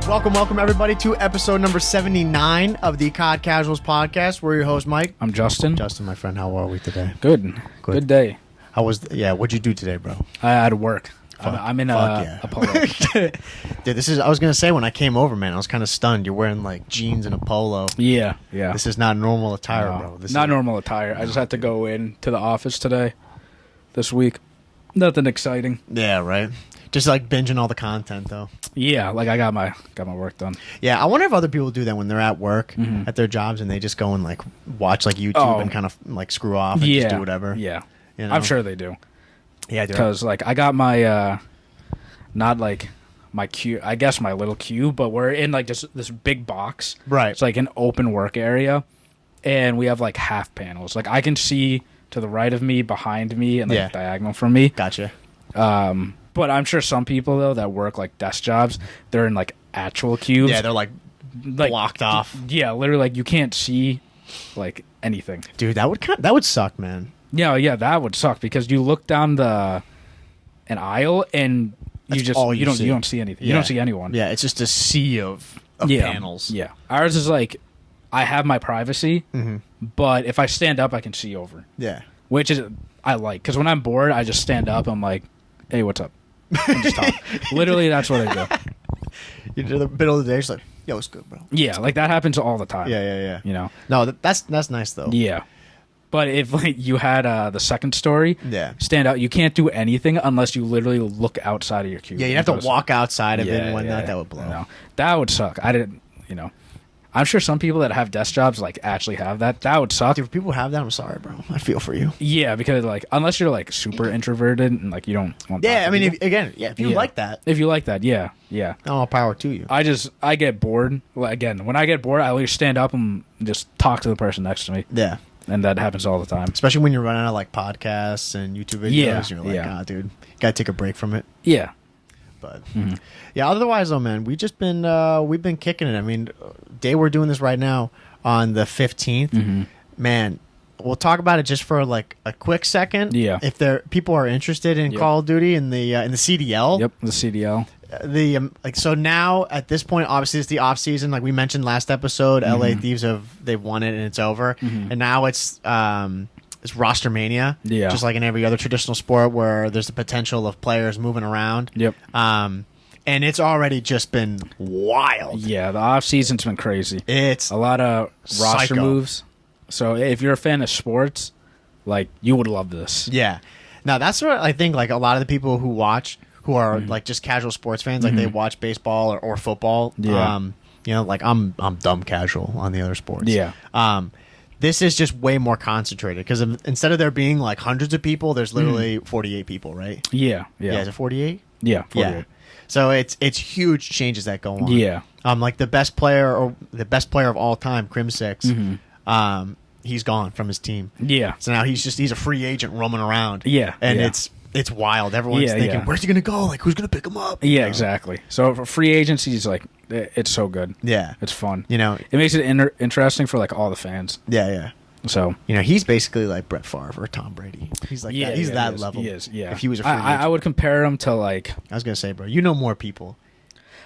Welcome everybody to episode number 79 of the COD Casuals podcast. We're your host, Mike. I'm Justin. Justin, my friend, how are we today? Good day. How was? What'd you do today, bro? I had to work. I'm in a polo. Dude, I was gonna say when I came over, man, I was kind of stunned. You're wearing like jeans and a polo. Yeah. This is not normal attire, No, bro. This not is normal attire. I just had to go in to the office today, this week. Nothing exciting. Yeah, right. Just like binging all the content, though. Yeah, like I got my work done. Yeah, I wonder if other people do that when they're at work, at their jobs, and they just go and like watch like YouTube and kind of like screw off and just do whatever. Yeah, you know? I'm sure they do. Yeah, dude. Because like I got my not like my queue, I guess my little queue, but we're in like this big box. Right. It's like an open work area, and we have like half panels. Like I can see to the right of me, behind me, and like diagonal from me. Gotcha. But I'm sure some people though that work like desk jobs, they're in like actual cubes. Yeah, they're like blocked off. Yeah, literally like you can't see like anything. Dude, that would suck, man. Yeah, that would suck because you look down an aisle and you don't see anything. You don't see anyone. Yeah, it's just a sea of panels. Yeah. Ours is like I have my privacy, but if I stand up I can see over. Yeah. Which is I like cuz when I'm bored I just stand up, I'm like, "Hey, what's up?" And just talk. Literally that's what I do. You do the middle of the day, just like, "Yo, what's good, bro?" Yeah, like that happens all the time. Yeah. You know. No, that's nice though. Yeah. But if like you had the second story, stand out, you can't do anything unless you literally look outside of your cube. Yeah, you have to walk outside of it and whatnot. That would blow. No, that would suck. I didn't, I'm sure some people that have desk jobs like actually have that. That would suck. Dude, if people have that, I'm sorry, bro. I feel for you. Yeah, because like unless you're like super introverted and like you don't want. Yeah, I mean, if you like that. If you like that, yeah. All power to you. I get bored. Well, again, when I get bored, I always stand up and just talk to the person next to me. Yeah. And that happens all the time. Especially when you're running out of like podcasts and YouTube videos. You're like, dude, you gotta take a break from it. Yeah. But otherwise though, man, we've been kicking it. I mean, day we're doing this right now on the 15th. Man, we'll talk about it just for like a quick second. Yeah. If people are interested in Call of Duty in the CDL. Yep, the CDL. So now at this point, obviously it's the off season. Like we mentioned last episode, LA Thieves they've won it and it's over. And now it's Rostermania. Yeah. Just like in every other traditional sport where there's the potential of players moving around. Yep. And it's already just been wild. Yeah, the off season's been crazy. It's a lot of roster moves. So if you're a fan of sports, like you would love this. Yeah. Now that's what I think. Like a lot of the people who watch, who are like just casual sports fans, like they watch baseball or football. Yeah. Like I'm dumb casual on the other sports. Yeah. This is just way more concentrated because instead of there being like hundreds of people, there's literally 48 people, right? Yeah. Is it 48? Yeah. 48. Yeah. So it's huge changes that go on. Yeah. Like the best player of all time, Crim Six, he's gone from his team. Yeah. So now he's a free agent roaming around. Yeah. And it's wild. Everyone's thinking, where's he gonna go? Like who's gonna pick him up? Yeah, exactly. So for free agency is like it's so good. Yeah. It's fun. It makes it interesting for like all the fans. Yeah. So he's basically like Brett Favre or Tom Brady. He's like he's that level. He is. Yeah. If he was a free agent. I would compare him to like I was gonna say, bro, you know more people.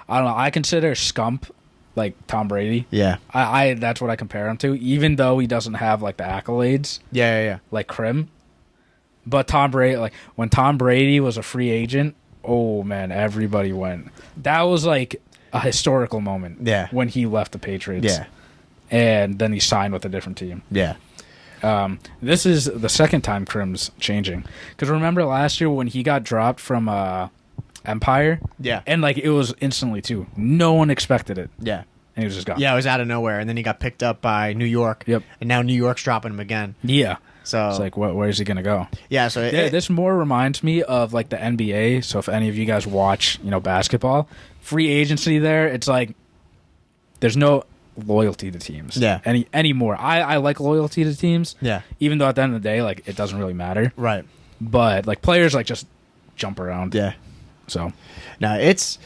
I don't know. I consider Scump like Tom Brady. Yeah. I that's what I compare him to, even though he doesn't have like the accolades. Yeah. Like Crim. But Tom Brady, like when Tom Brady was a free agent, oh man, everybody went. That was like a historical moment. Yeah. When he left the Patriots. Yeah. And then he signed with a different team. Yeah. This is the second time Crim's changing. Because remember last year when he got dropped from Empire? Yeah. And like it was instantly too. No one expected it. Yeah. And he was just gone. Yeah, it was out of nowhere. And then he got picked up by New York. Yep. And now New York's dropping him again. Yeah. So it's like, where is he going to go? Yeah. So this more reminds me of like the NBA. So if any of you guys watch, basketball, free agency there, it's like there's no loyalty to teams. Yeah. Anymore. I like loyalty to teams. Yeah. Even though at the end of the day, like it doesn't really matter. Right. But like players like just jump around. Yeah. So. No, it's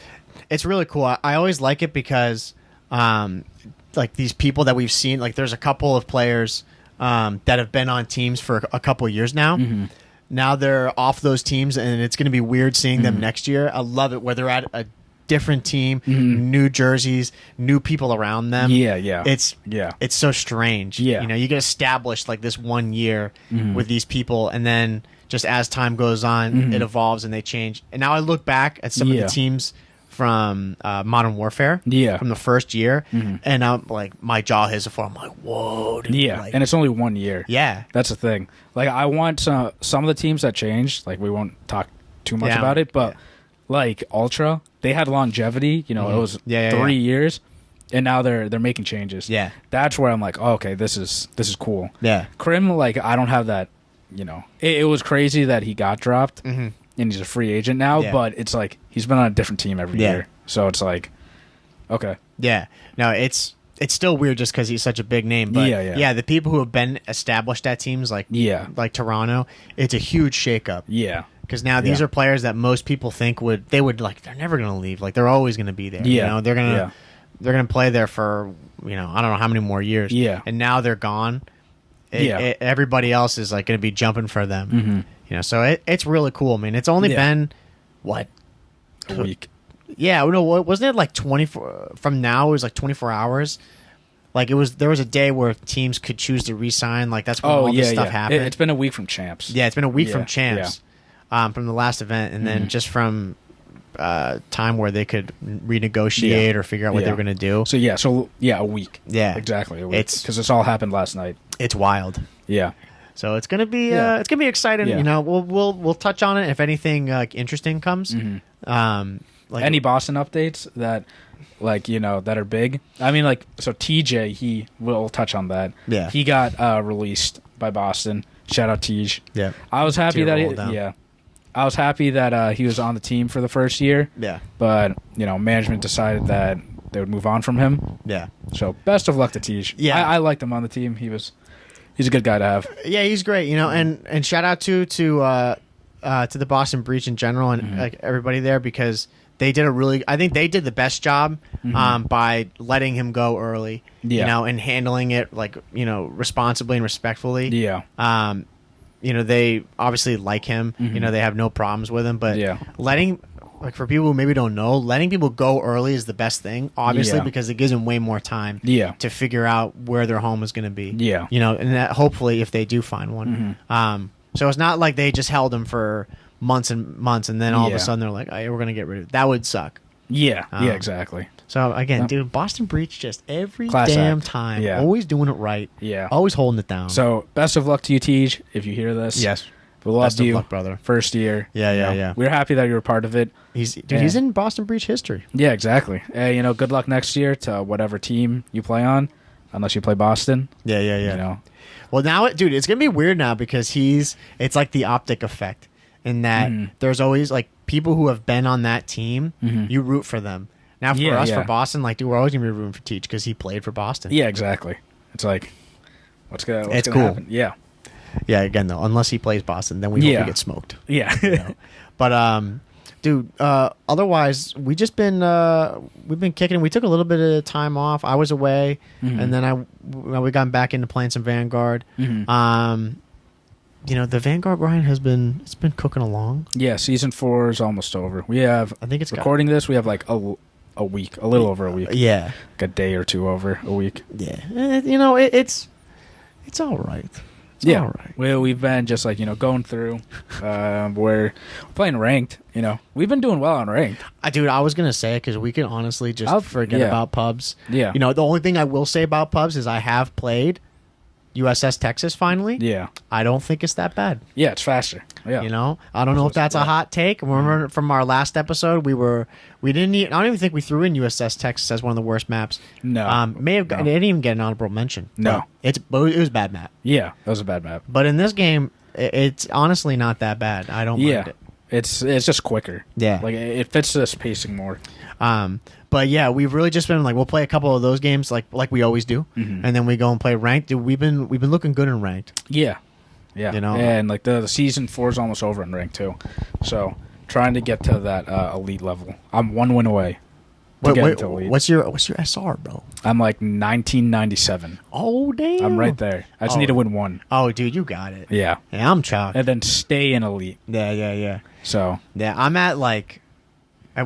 really cool. I always like it because like these people that we've seen, like there's a couple of players that have been on teams for a couple of years now. Now they're off those teams, and it's going to be weird seeing them next year. I love it where they're at different team, new jerseys, new people around them. Yeah. It's so strange. Yeah. You get established like this 1 year with these people, and then just as time goes on, it evolves and they change. And now I look back at some of the teams from Modern Warfare from the first year, and I'm like, my jaw hits the floor. I'm like, whoa, dude. Yeah, like, and it's only 1 year. Yeah. That's the thing. Like, I want some of the teams that changed, like, we won't talk too much about it, but like Ultra, they had longevity, it was 3 years, and now they're making changes. Yeah. That's where I'm like, oh, okay, this is cool. Yeah. Krim, like, I don't have that, it was crazy that he got dropped. And he's a free agent now, but it's like he's been on a different team every year. So it's like, okay. Yeah. No, it's still weird just because he's such a big name. But the people who have been established at teams like Toronto, it's a huge shakeup. Yeah. Because now these are players that most people think they're never going to leave. Like, they're always going to be there. Yeah. They're going to play there for, I don't know how many more years. Yeah. And now they're gone. Everybody else is like going to be jumping for them. So it's really cool. I mean, it's only been a week. Yeah, no, wasn't it like 24 from now? It was like 24 hours. Like, there was a day where teams could choose to re-sign. Like, that's when all this stuff happened. It's been a week from champs. Yeah, it's been a week from champs, from the last event, and then just from time where they could renegotiate or figure out what they were going to do. So a week. Yeah, exactly. A week. Because this all happened last night. It's wild. Yeah. So it's gonna be exciting. Yeah. We'll touch on it if anything interesting comes. Like any Boston updates that that are big. I mean, like, so TJ, he will touch on that. Yeah, he got released by Boston. Shout out TJ. Yeah, I was happy I was happy that he was on the team for the first year. Yeah, but management decided that they would move on from him. Yeah. So best of luck to TJ. Yeah, I liked him on the team. He's a good guy to have. Yeah, he's great. And shout out to the Boston Breach in general and like everybody there, because they did I think they did the best job by letting him go early. Yeah. And handling it responsibly and respectfully. Yeah. They obviously like him. They have no problems with him, but letting, like, for people who maybe don't know, letting people go early is the best thing, obviously, because it gives them way more time to figure out where their home is going to be. Yeah. And that, hopefully, if they do find one. So it's not like they just held him for months and months, and then all of a sudden they're like, hey, we're going to get rid of it. That would suck. Yeah. Yeah, exactly. So, again, dude, Boston Breach just every Class damn act. time. Yeah. Always doing it right. Yeah. Always holding it down. So, best of luck to you, Tej, if you hear this. Yes. We loved you, luck, brother. First year. Yeah. We're happy that you were part of it. He's in Boston Breach history. Yeah, exactly. Good luck next year to whatever team you play on, unless you play Boston. Yeah. Well, now, dude, it's gonna be weird now because it's like the optic effect in that there's always like people who have been on that team. You root for them. Now for us, for Boston, like, dude, we're always gonna be rooting for Teach because he played for Boston. Yeah, exactly. It's like, what's gonna cool. happen? Yeah. Yeah, again, though, unless he plays Boston, then we hope he gets smoked. Yeah. But, dude, otherwise, we've been kicking. We took a little bit of time off. I was away, and then we got back into playing some Vanguard. The Vanguard grind it's been cooking along. Yeah, season 4 is almost over. We have, I think it's recording this, we have like a week, a little over a week. Yeah. Like a day or two over a week. Yeah. It's all right. All right. Well, we've been just going through. We're playing ranked. We've been doing well on ranked. Dude, I was gonna say it because we can honestly just forget about pubs. Yeah. The only thing I will say about pubs is I have played USS Texas finally. Yeah. I don't think it's that bad. Yeah, it's faster. Yeah. I don't know if that's a hot take. Remember from our last episode, I don't even think we threw in USS Texas as one of the worst maps. No. It didn't even get an honorable mention. No. It was a bad map. Yeah, that was a bad map. But in this game, it's honestly not that bad. I don't mind it. It's just quicker. Yeah. Like, it fits this pacing more. But yeah, we've really just been like, we'll play a couple of those games like we always do, and then we go and play ranked. Dude, we've been looking good in ranked. Yeah. And like the season 4 is almost over in ranked too, so trying to get to that elite level. I'm 1 win away. What's your SR, bro? I'm like 1997. Oh damn! I'm right there. I just need to win 1. Oh, dude, you got it. Yeah. I'm chalk. And then stay in elite. Yeah. So yeah, I'm at like.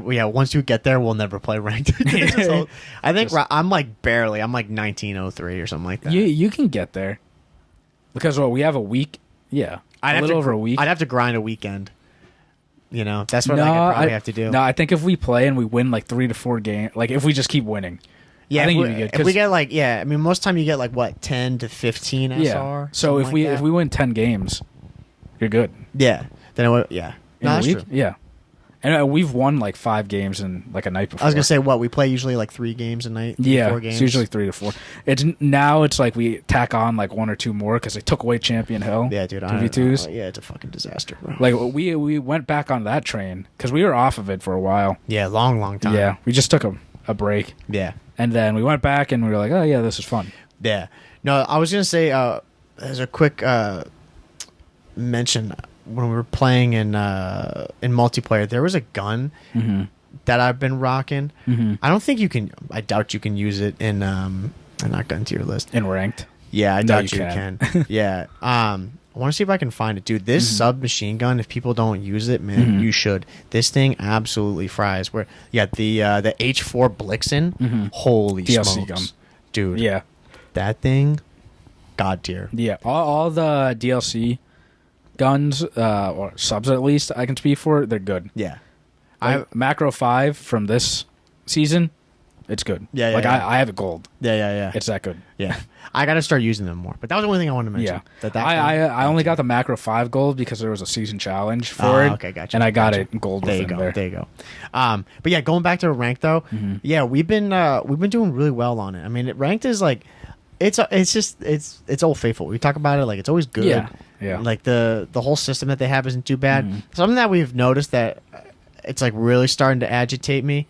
once you get there, we'll never play ranked. I think I'm like 1903 or something like that. You can get there because we have a week. Yeah, over a week. I'd have to grind a weekend. That's what I probably have to do. No, I think if we play and we win like 3 to 4 games, like if we just keep winning. Yeah, I think if we get most time you get like what 10 to 15 SR. Yeah. So if we win 10 games, you're good. Yeah. Then no, that's true. Yeah. And we've won like 5 games in like a night before. I was gonna say we play usually like 3 games a night. 4 games. It's usually 3 to 4. It's like we tack on like 1 or 2 more because they took away Champion Hill. Yeah, dude. 2v2s. Yeah, it's a fucking disaster, bro. Like we went back on that train because we were off of it for a while. Yeah, long time. Yeah, we just took a break. Yeah, and then we went back and we were like, oh yeah, this is fun. Yeah. No, I was gonna say as a quick mention. When we were playing in multiplayer, there was a gun that I've been rocking. I don't think you can. I doubt you can use it in. I'm not gun to your list in ranked. Yeah, I doubt you can. Yeah. I want to see if I can find it, dude. This submachine gun. If people don't use it, man, you should. This thing absolutely fries. The H4 Blixen. Holy DLC smokes, gun. Dude. Yeah, that thing. God tier. Yeah, all the DLC guns or subs at least I can speak for, they're good. Yeah, Macro 5 from this season, it's good. Yeah, I have it gold. Yeah. It's that good. Yeah, I gotta start using them more. But that was the only thing I wanted to mention. Yeah, I only got the Macro 5 gold because there was a season challenge for it. Okay, gotcha. And I got it gold. There you go. But yeah, going back to ranked though. Yeah, we've been doing really well on it. I mean, ranked is like. It's Old Faithful. We talk about it like it's always good. Yeah. Like the whole system that they have isn't too bad. Something that we've noticed that it's like really starting to agitate me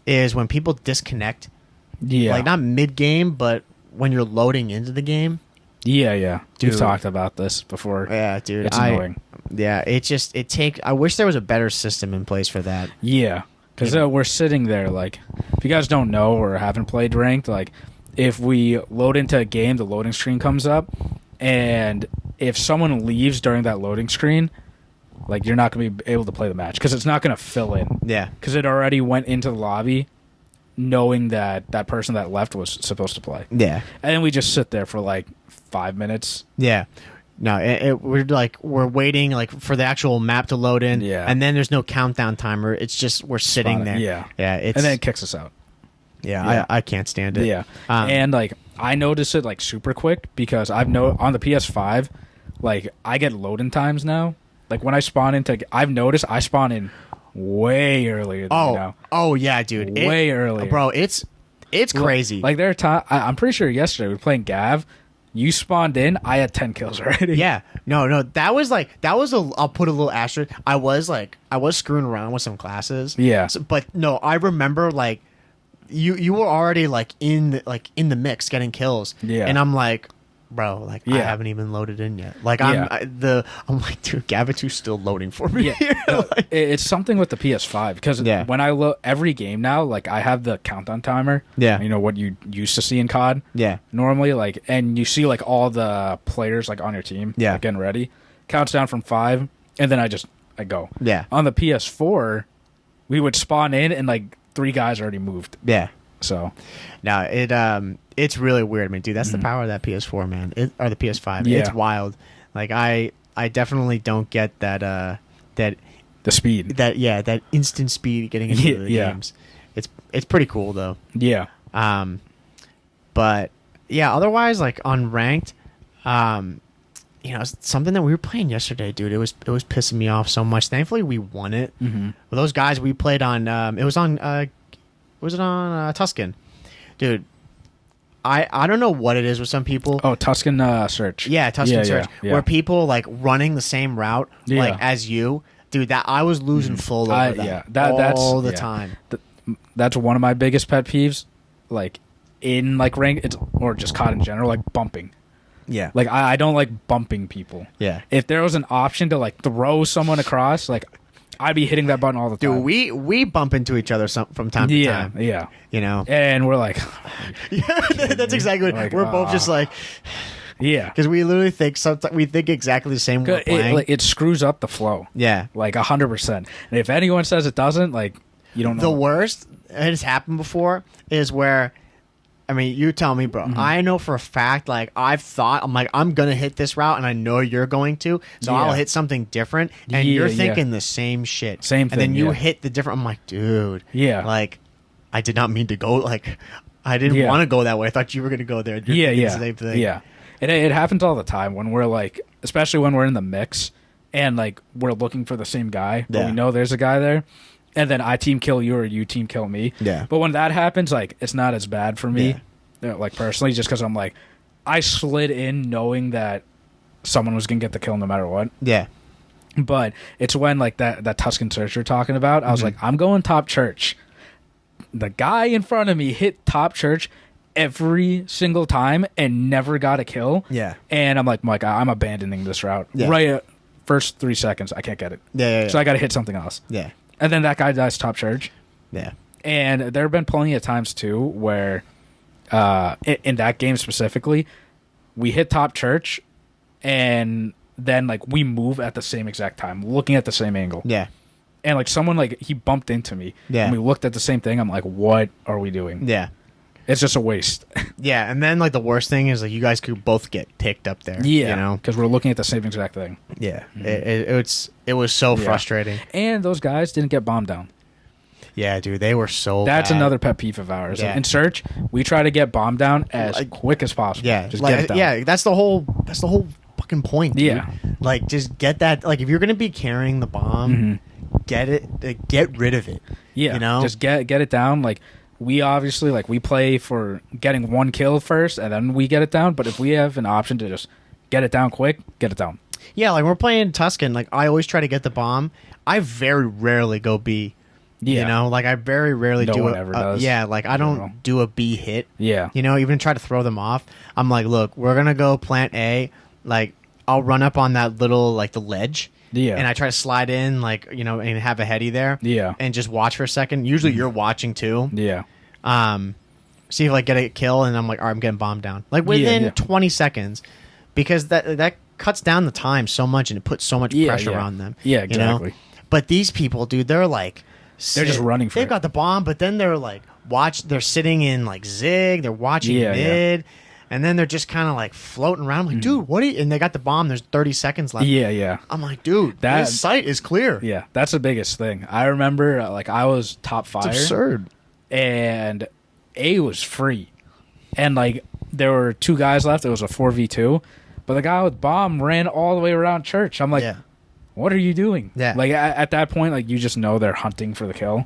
is when people disconnect. Yeah. Like not mid game, but when you're loading into the game. Yeah. Dude. We've talked about this before. Yeah, dude. It's annoying. Yeah, I wish there was a better system in place for that. Yeah. Because we're sitting there like, if you guys don't know or haven't played ranked, like. If we load into a game, the loading screen comes up, and if someone leaves during that loading screen, like you're not going to be able to play the match because it's not going to fill in. Yeah. Because it already went into the lobby knowing that that person that left was supposed to play. Yeah. And then we just sit there for like 5 minutes. Yeah. No, we're waiting like for the actual map to load in. Yeah. And then there's no countdown timer. It's just we're sitting there. Yeah. Yeah. And then it kicks us out. Yeah, I can't stand it. Yeah, and like I notice it like super quick because on the PS5, like I get loading times now. Like when I spawn into, I've noticed I spawn in way earlier than now. Oh yeah, dude, way earlier, bro. It's crazy. Like there are times I'm pretty sure yesterday we were playing Gav. You spawned in, I had 10 kills already. Yeah, no, that was I'll put a little asterisk. I was screwing around with some classes. Yeah, but no, I remember like. You were already like in the mix getting kills. Yeah. And I'm like, bro, like I haven't even loaded in yet. Like I'm like, dude, Gavitu's still loading for me. Yeah. No, it's something with the PS5 because when I load every game now, like I have the countdown timer. Yeah. You know what you used to see in COD. Yeah. Normally, like, and you see like all the players like on your team. Yeah. Like, getting ready. Counts down from 5, and then I go. Yeah. On the PS4, we would spawn in and like 3 guys already moved. Yeah. So, no, it's really weird. I mean, dude, that's the power of that PS4, man. Or the PS5. Yeah. It's wild. Like I definitely don't get that the speed. That instant speed getting into the games. It's pretty cool though. Yeah. But yeah, otherwise like on ranked, something that we were playing yesterday, dude. It was pissing me off so much. Thankfully, we won it. With those guys we played on. It was on Tuscan, dude. I don't know what it is with some people. Oh, Tuscan search. Yeah, Tuscan search. Yeah. Where people like running the same route like as you, dude. That I was losing full over that. Yeah, that's all the time. That's one of my biggest pet peeves, like in like rank, or just COD in general, like bumping. Yeah, like I don't like bumping people. Yeah, if there was an option to like throw someone across, like I'd be hitting that button all the time. Dude, we bump into each other from time to time. Yeah, and we're like, yeah, that's exactly what we're both just like. Yeah. Because we literally think exactly the same way. It screws up the flow. Yeah. Like 100%. And if anyone says it doesn't, like, you don't know. The worst, it has happened before, is where, I mean, you tell me, bro. I know for a fact, like, I'm going to hit this route, and I know you're going to, so I'll hit something different, and you're thinking the same shit. Same thing, and then you hit the different, I'm like, dude. Yeah. Like, I did not mean to go, like, I didn't want to go that way. I thought you were going to go there. Yeah. The same thing. Yeah. It happens all the time when we're, like, especially when we're in the mix, and, like, we're looking for the same guy, but we know there's a guy there. And then I team kill you or you team kill me. Yeah. But when that happens, like, it's not as bad for me, like, personally, just because I'm like, I slid in knowing that someone was going to get the kill no matter what. Yeah. But it's when, like, that Tuscan search you're talking about, I was like, I'm going top church. The guy in front of me hit top church every single time and never got a kill. Yeah. And I'm like, Mike, I'm abandoning this route. Yeah. Right at first 3 seconds, I can't get it. Yeah. So I got to hit something else. Yeah. And then that guy dies top church. Yeah. And there have been plenty of times, too, where in that game specifically, we hit top church, and then, like, we move at the same exact time, looking at the same angle. Yeah. And, like, someone, like, he bumped into me. Yeah. And we looked at the same thing. I'm like, what are we doing? Yeah. It's just a waste. Yeah, and then, like, the worst thing is, like, you guys could both get picked up there. Yeah. You know? Because we're looking at the same exact thing. Yeah. It was so frustrating. And those guys didn't get bombed down. Yeah, dude, they were so That's bad. another pet peeve of ours. Yeah. In search, we try to get bombed down as quick as possible. Yeah. Just like, get it down. Yeah, that's the whole fucking point, dude. Yeah. Like, just get that. Like, if you're going to be carrying the bomb, get it. Get rid of it. Yeah. You know? Just get it down. Like, we obviously, like, we play for getting one kill first, and then we get it down. But if we have an option to just get it down quick, get it down. Yeah, like, we're playing Tuscan. Like, I always try to get the bomb. I very rarely go B. Yeah. You know, like, I very rarely no do one ever does. Yeah, like, I don't do a B hit. Yeah. You know, even try to throw them off. I'm like, look, we're going to go plant A. Like, I'll run up on that little, like, the ledge. Yeah. And I try to slide in, like, you know, and have a heady there. Yeah. And just watch for a second. Usually you're watching, too. Yeah. See if, like, get a kill, and I'm like, all right, I'm getting bombed down. Like, within 20 seconds. Because that cuts down the time so much, and it puts so much pressure on them. Yeah, exactly. You know? But these people, dude, they're like... They're just running for it. They've got the bomb, but then they're like they're sitting in like zig, they're watching mid, and then they're just kind of like floating around. I'm like, dude, what are you? And they got the bomb, there's 30 seconds left. Yeah. I'm like, dude, this site is clear. Yeah, that's the biggest thing. I remember like I was top fire. It's absurd. And A was free. And like there were 2 guys left, it was a 4v2. But the guy with bomb ran all the way around church. I'm like, what are you doing? Yeah. Like at that point, like you just know they're hunting for the kill.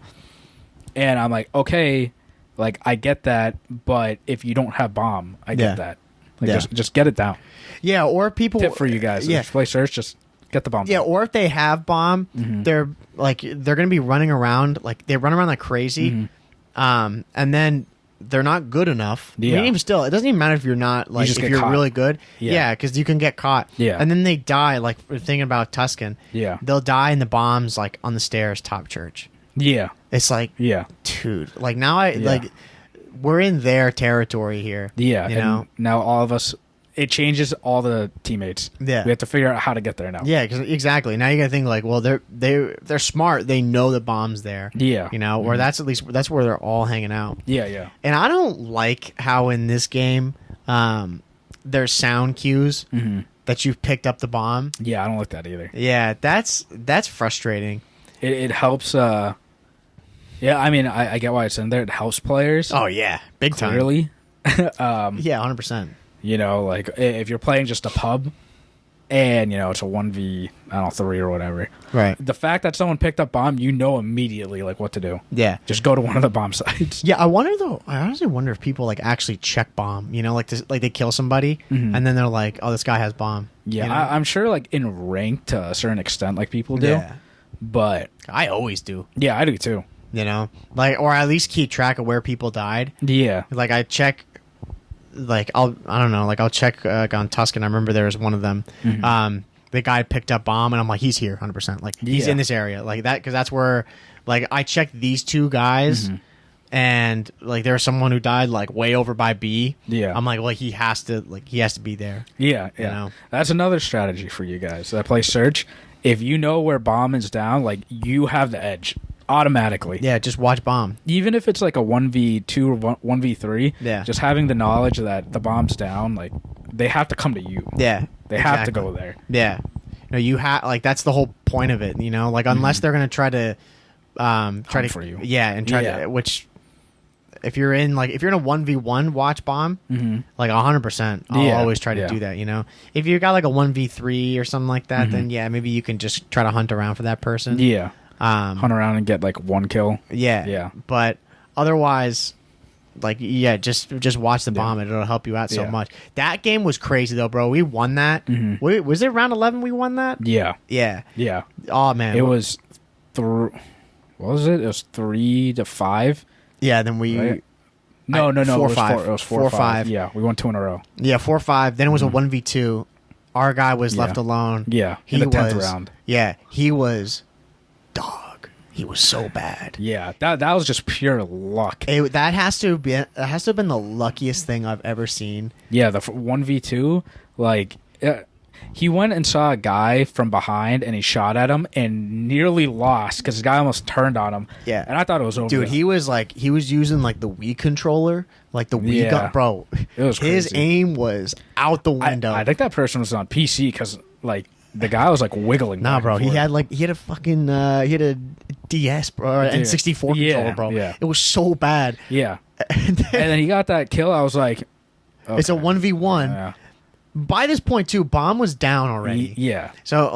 And I'm like, okay, like I get that, but if you don't have bomb, I get that. Like just get it down. Yeah, or people tip for you guys. If you play search, just get the bomb. Yeah, down. or if they have bomb, they're gonna be running around, like they run around like crazy. And then they're not good enough. Yeah. I mean, even still, it doesn't even matter if you're not, like, if you're really good. Yeah, because you can get caught. Yeah. And then they die, like, thinking about Tuscan. Yeah. They'll die in the bombs, like, on the stairs, top church. Yeah. It's like, dude, like, now like, we're in their territory here. Yeah. You know? Now all of us, it changes all the teammates. Yeah. We have to figure out how to get there now. Yeah, exactly. Now you got to think, like, well, they're smart. They know the bomb's there. Yeah. You know, or that's where they're all hanging out. Yeah. And I don't like how in this game there's sound cues that you've picked up the bomb. Yeah, I don't like that either. Yeah, that's frustrating. It helps. Yeah, I mean, I get why it's in there. It helps players. Oh yeah, big time. Clearly. Yeah, 100%. You know, like if you're playing just a pub, and you know it's a 1v, I don't know, 3 or whatever. Right. The fact that someone picked up bomb, you know immediately like what to do. Yeah. Just go to one of the bomb sites. Yeah, I wonder though. I honestly wonder if people like actually check bomb. You know, like this, like they kill somebody and then they're like, "Oh, this guy has bomb." Yeah, you know? I'm sure like in rank to a certain extent, like people do. Yeah. But I always do. Yeah, I do too. You know, like, or at least keep track of where people died. Yeah. Like I check. Like I don't know. Like I'll check on Tuscan. I remember there was one of them. The guy picked up bomb, and I'm like, he's here, 100%. Like he's in this area, like that, because that's where, like, I checked these 2 guys, and like there was someone who died like way over by B. Yeah, I'm like, well, he has to be there. Yeah, yeah. You know? That's another strategy for you guys that play search. If you know where bomb is down, like you have the edge automatically. Yeah, just watch bomb. Even if it's like a 1v2 or 1v3, yeah, just having the knowledge that the bomb's down, like they have to come to you. Yeah, they have to go there. Yeah, no, you have like that's the whole point of it. You know, like unless they're gonna try to for you. Yeah, and try to which. If you're in a 1v1 watch bomb, like 100%, I'll always try to do that. You know, if you got like a 1v3 or something like that, then yeah, maybe you can just try to hunt around for that person. Yeah, hunt around and get like one kill. Yeah, yeah. But otherwise, like just watch the bomb and it'll help you out so much. That game was crazy though, bro. We won that. Was it round 11? We won that. Yeah, yeah. Oh man, it was. What was it? It was 3-5. Yeah, then we... Right? No. 4-5. It was 4-5. Yeah, we won 2 in a row. Yeah, 4-5. Then it was a 1v2. Our guy was left alone. Yeah, in the 10th round. Yeah, he was dog. He was so bad. Yeah, that was just pure luck. That has to have been the luckiest thing I've ever seen. Yeah, the 1v2, like... he went and saw a guy from behind, and he shot at him and nearly lost because the guy almost turned on him. Yeah, and I thought it was over. Dude, he was using like the Wii controller, like the Wii gun, bro. It was crazy. His aim was out the window. I think that person was on PC because like the guy was like wiggling. Nah, bro, he had a fucking he had a DS, bro, or N64 controller, bro. Yeah, it was so bad. Yeah, and then he got that kill. I was like, okay. It's a 1v1. Yeah. By this point, too, bomb was down already. Yeah. So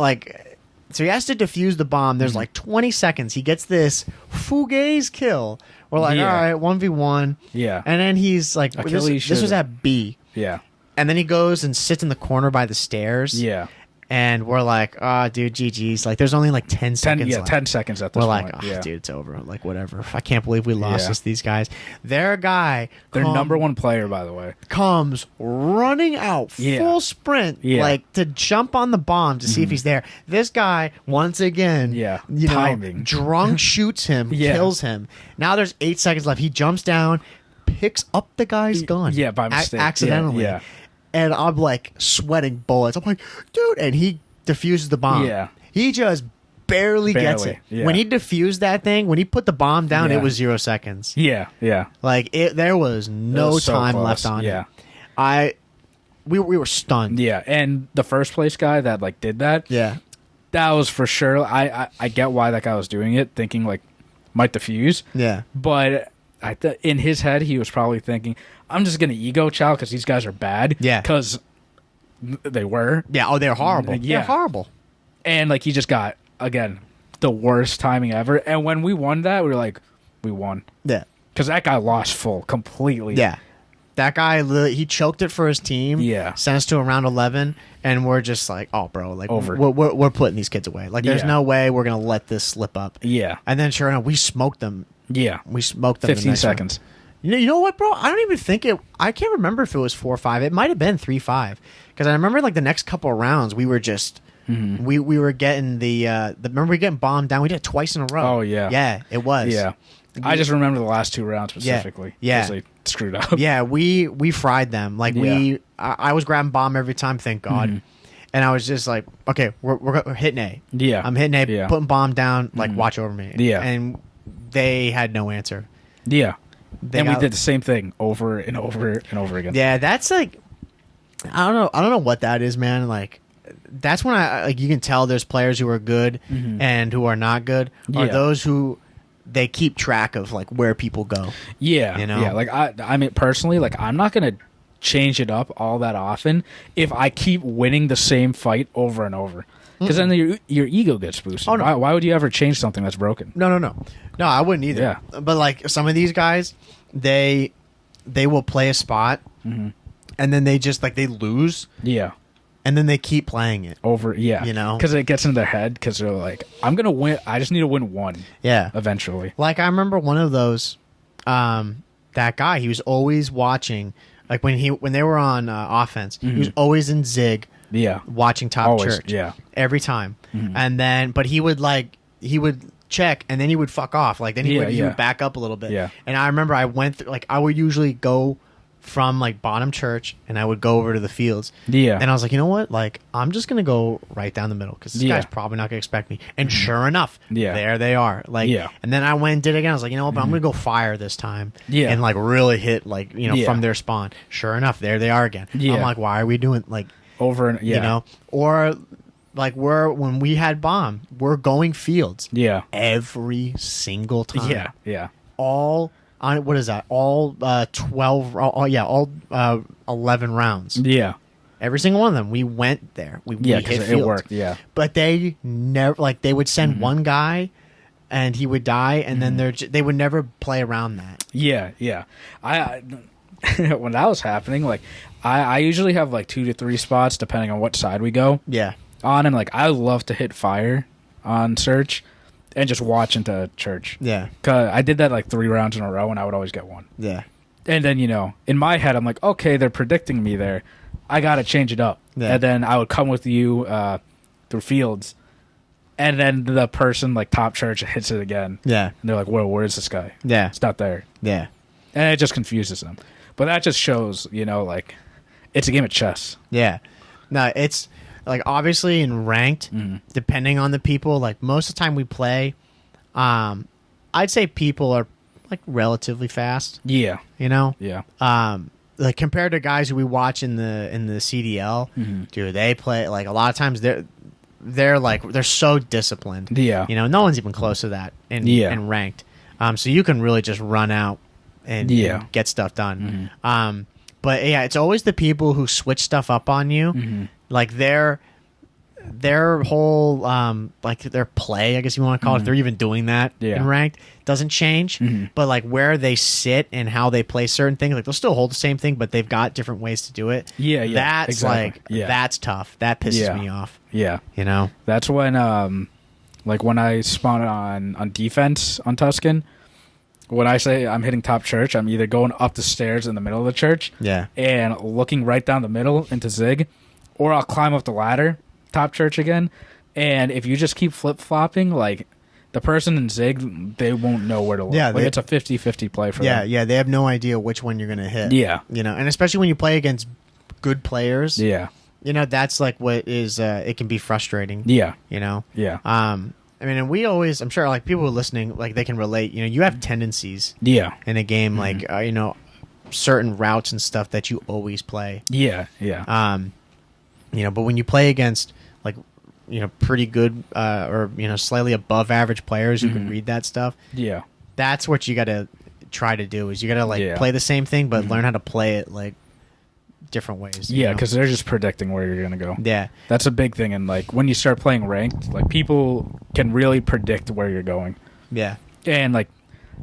he has to defuse the bomb. There's like 20 seconds. He gets this fugaze kill. We're like, all right, 1v1. Yeah. And then he's like, this was at B. Yeah. And then he goes and sits in the corner by the stairs. Yeah. And we're like, dude, GG's. Like, there's only like 10 seconds left. 10 seconds at this point. We're like, dude, it's over. Like, whatever. I can't believe we lost these guys. Their guy... Their number one player, by the way. Comes running out, full sprint, like, to jump on the bomb to see if he's there. This guy, once again, timing. Drunk shoots him, kills him. Now there's 8 seconds left. He jumps down, picks up the guy's gun. Yeah, by mistake. Accidentally. Yeah. And I'm like sweating bullets. I'm like, dude, and he defuses the bomb. Yeah. He just barely gets it. Yeah. When he defused that thing, when he put the bomb down, it was 0 seconds. Yeah, yeah. Like there was no time left on it. We were stunned. Yeah, and the first place guy that like did that, that was for sure. I get why that guy was doing it, thinking like might defuse. Yeah, but in his head, he was probably thinking, I'm just gonna ego chow because these guys are bad. Yeah, because they were. Yeah. Oh, they're horrible. Yeah, they're horrible. And like he just got again the worst timing ever. And when we won that, we were like, we won. Yeah, because that guy lost full completely. Yeah. That guy, he choked it for his team. Yeah. Sent us to around 11, and we're just like, oh, bro, like over. We're putting these kids away. Like, there's no way we're gonna let this slip up. Yeah. And then sure enough, we smoked them. Yeah. We smoked them. 15 seconds. You know what, bro? I don't even think it. I can't remember if it was 4-5. It might have been 3-5 because I remember like the next couple of rounds we were just. We were getting remember we getting bombed down. We did it twice in a row. Oh yeah. Yeah, it was. Yeah. I just remember the last 2 rounds specifically. Yeah. They screwed up. Yeah, we fried them. Like I was grabbing bomb every time, thank God. And I was just like, okay, we're hitting A. Yeah. I'm hitting A, putting bomb down, like watch over me. Yeah. And they had no answer. Yeah. We did the same thing over and over and over again. Yeah, that's like I don't know what that is, man. Like that's when you can tell there's players who are good and who are not good. Are those who they keep track of like where people go. Yeah. You know? Yeah. Like I mean personally, like I'm not gonna change it up all that often if I keep winning the same fight over and over. Because then your ego gets boosted. Oh, no. Why would you ever change something that's broken? No, I wouldn't either. Yeah. But like some of these guys, they will play a spot and then they just like they lose. Yeah. And then they keep playing it over. Yeah. You know, because it gets in their head because they're like, I'm gonna win. I just need to win one. Yeah. Eventually. Like I remember one of those. That guy, he was always watching. Like when they were on offense, he was always in Zig. Yeah. Watching Top always, Church. Yeah. Every time. And then, but he would check, and then he would fuck off. Like then he would back up a little bit. Yeah. And I remember I went through, like I would usually go from like bottom church and I would go over to the fields. Yeah. And I was like, you know what? Like I'm just gonna go right down the middle because this guy's probably not gonna expect me. And sure enough, there they are. Like and then I went and did it again. I was like, you know what, but I'm gonna go fire this time. Yeah. And like really hit like, you know, from their spawn. Sure enough, there they are again. Yeah. I'm like, why are we doing like over and you know? Or like when we had bomb, we're going fields. Yeah. Every single time. Yeah. Yeah. All on what is that? All 12. All 11 rounds. Yeah. Every single one of them. We went there. We hit fields. It worked. Yeah. But they never like they would send one guy, and he would die, and then they would never play around that. Yeah. Yeah. I when that was happening, like I usually have like 2 to 3 spots depending on what side we go. Yeah. On and like I love to hit fire on search. And just watch into church. Yeah. Cause I did that like 3 rounds in a row, and I would always get one. Yeah. And then, you know, in my head, I'm like, okay, they're predicting me there. I got to change it up. Yeah. And then I would come with you through fields. And then the person, like, top church hits it again. Yeah. And they're like, where is this guy? Yeah. It's not there. Yeah. And it just confuses them. But that just shows, you know, like, it's a game of chess. Yeah. No, it's... Like, obviously, in ranked, depending on the people, like, most of the time we play, I'd say people are, like, relatively fast. Yeah. You know? Yeah. Like, compared to guys who we watch in the CDL, dude, they play, like, a lot of times they're so disciplined. Yeah. You know, no one's even close to that in ranked. So you can really just run out and get stuff done. But, yeah, it's always the people who switch stuff up on you. Like their whole like their play, I guess you want to call it, if they're even doing that in ranked, doesn't change. But like where they sit and how they play certain things, like they'll still hold the same thing, but they've got different ways to do it. Yeah, yeah. That's exactly. That's tough. That pisses me off. Yeah. You know? That's when like when I spawn on defense on Tuscan, when I say I'm hitting top church, I'm either going up the stairs in the middle of the church and looking right down the middle into Zig. Or I'll climb up the ladder, top church again, and if you just keep flip-flopping, like, the person in Zig, they won't know where to look. Yeah, like, it's a 50-50 play for them. Yeah, they have no idea which one you're going to hit. Yeah. You know, and especially when you play against good players. Yeah. You know, that's, like, what is, it can be frustrating. Yeah. You know? Yeah. I mean, and we always, I'm sure, like, people who are listening, like, they can relate. You know, you have tendencies. Yeah. In a game, like, you know, certain routes and stuff that you always play. Yeah, yeah. You know, but when you play against, like, you know, pretty good or, you know, slightly above average players who can read that stuff, yeah, that's what you got to try to do is you got to, like, play the same thing, but learn how to play it, like, different ways. Yeah, because they're just predicting where you're going to go. Yeah. That's a big thing. And, like, when you start playing ranked, like, people can really predict where you're going. Yeah. And, like,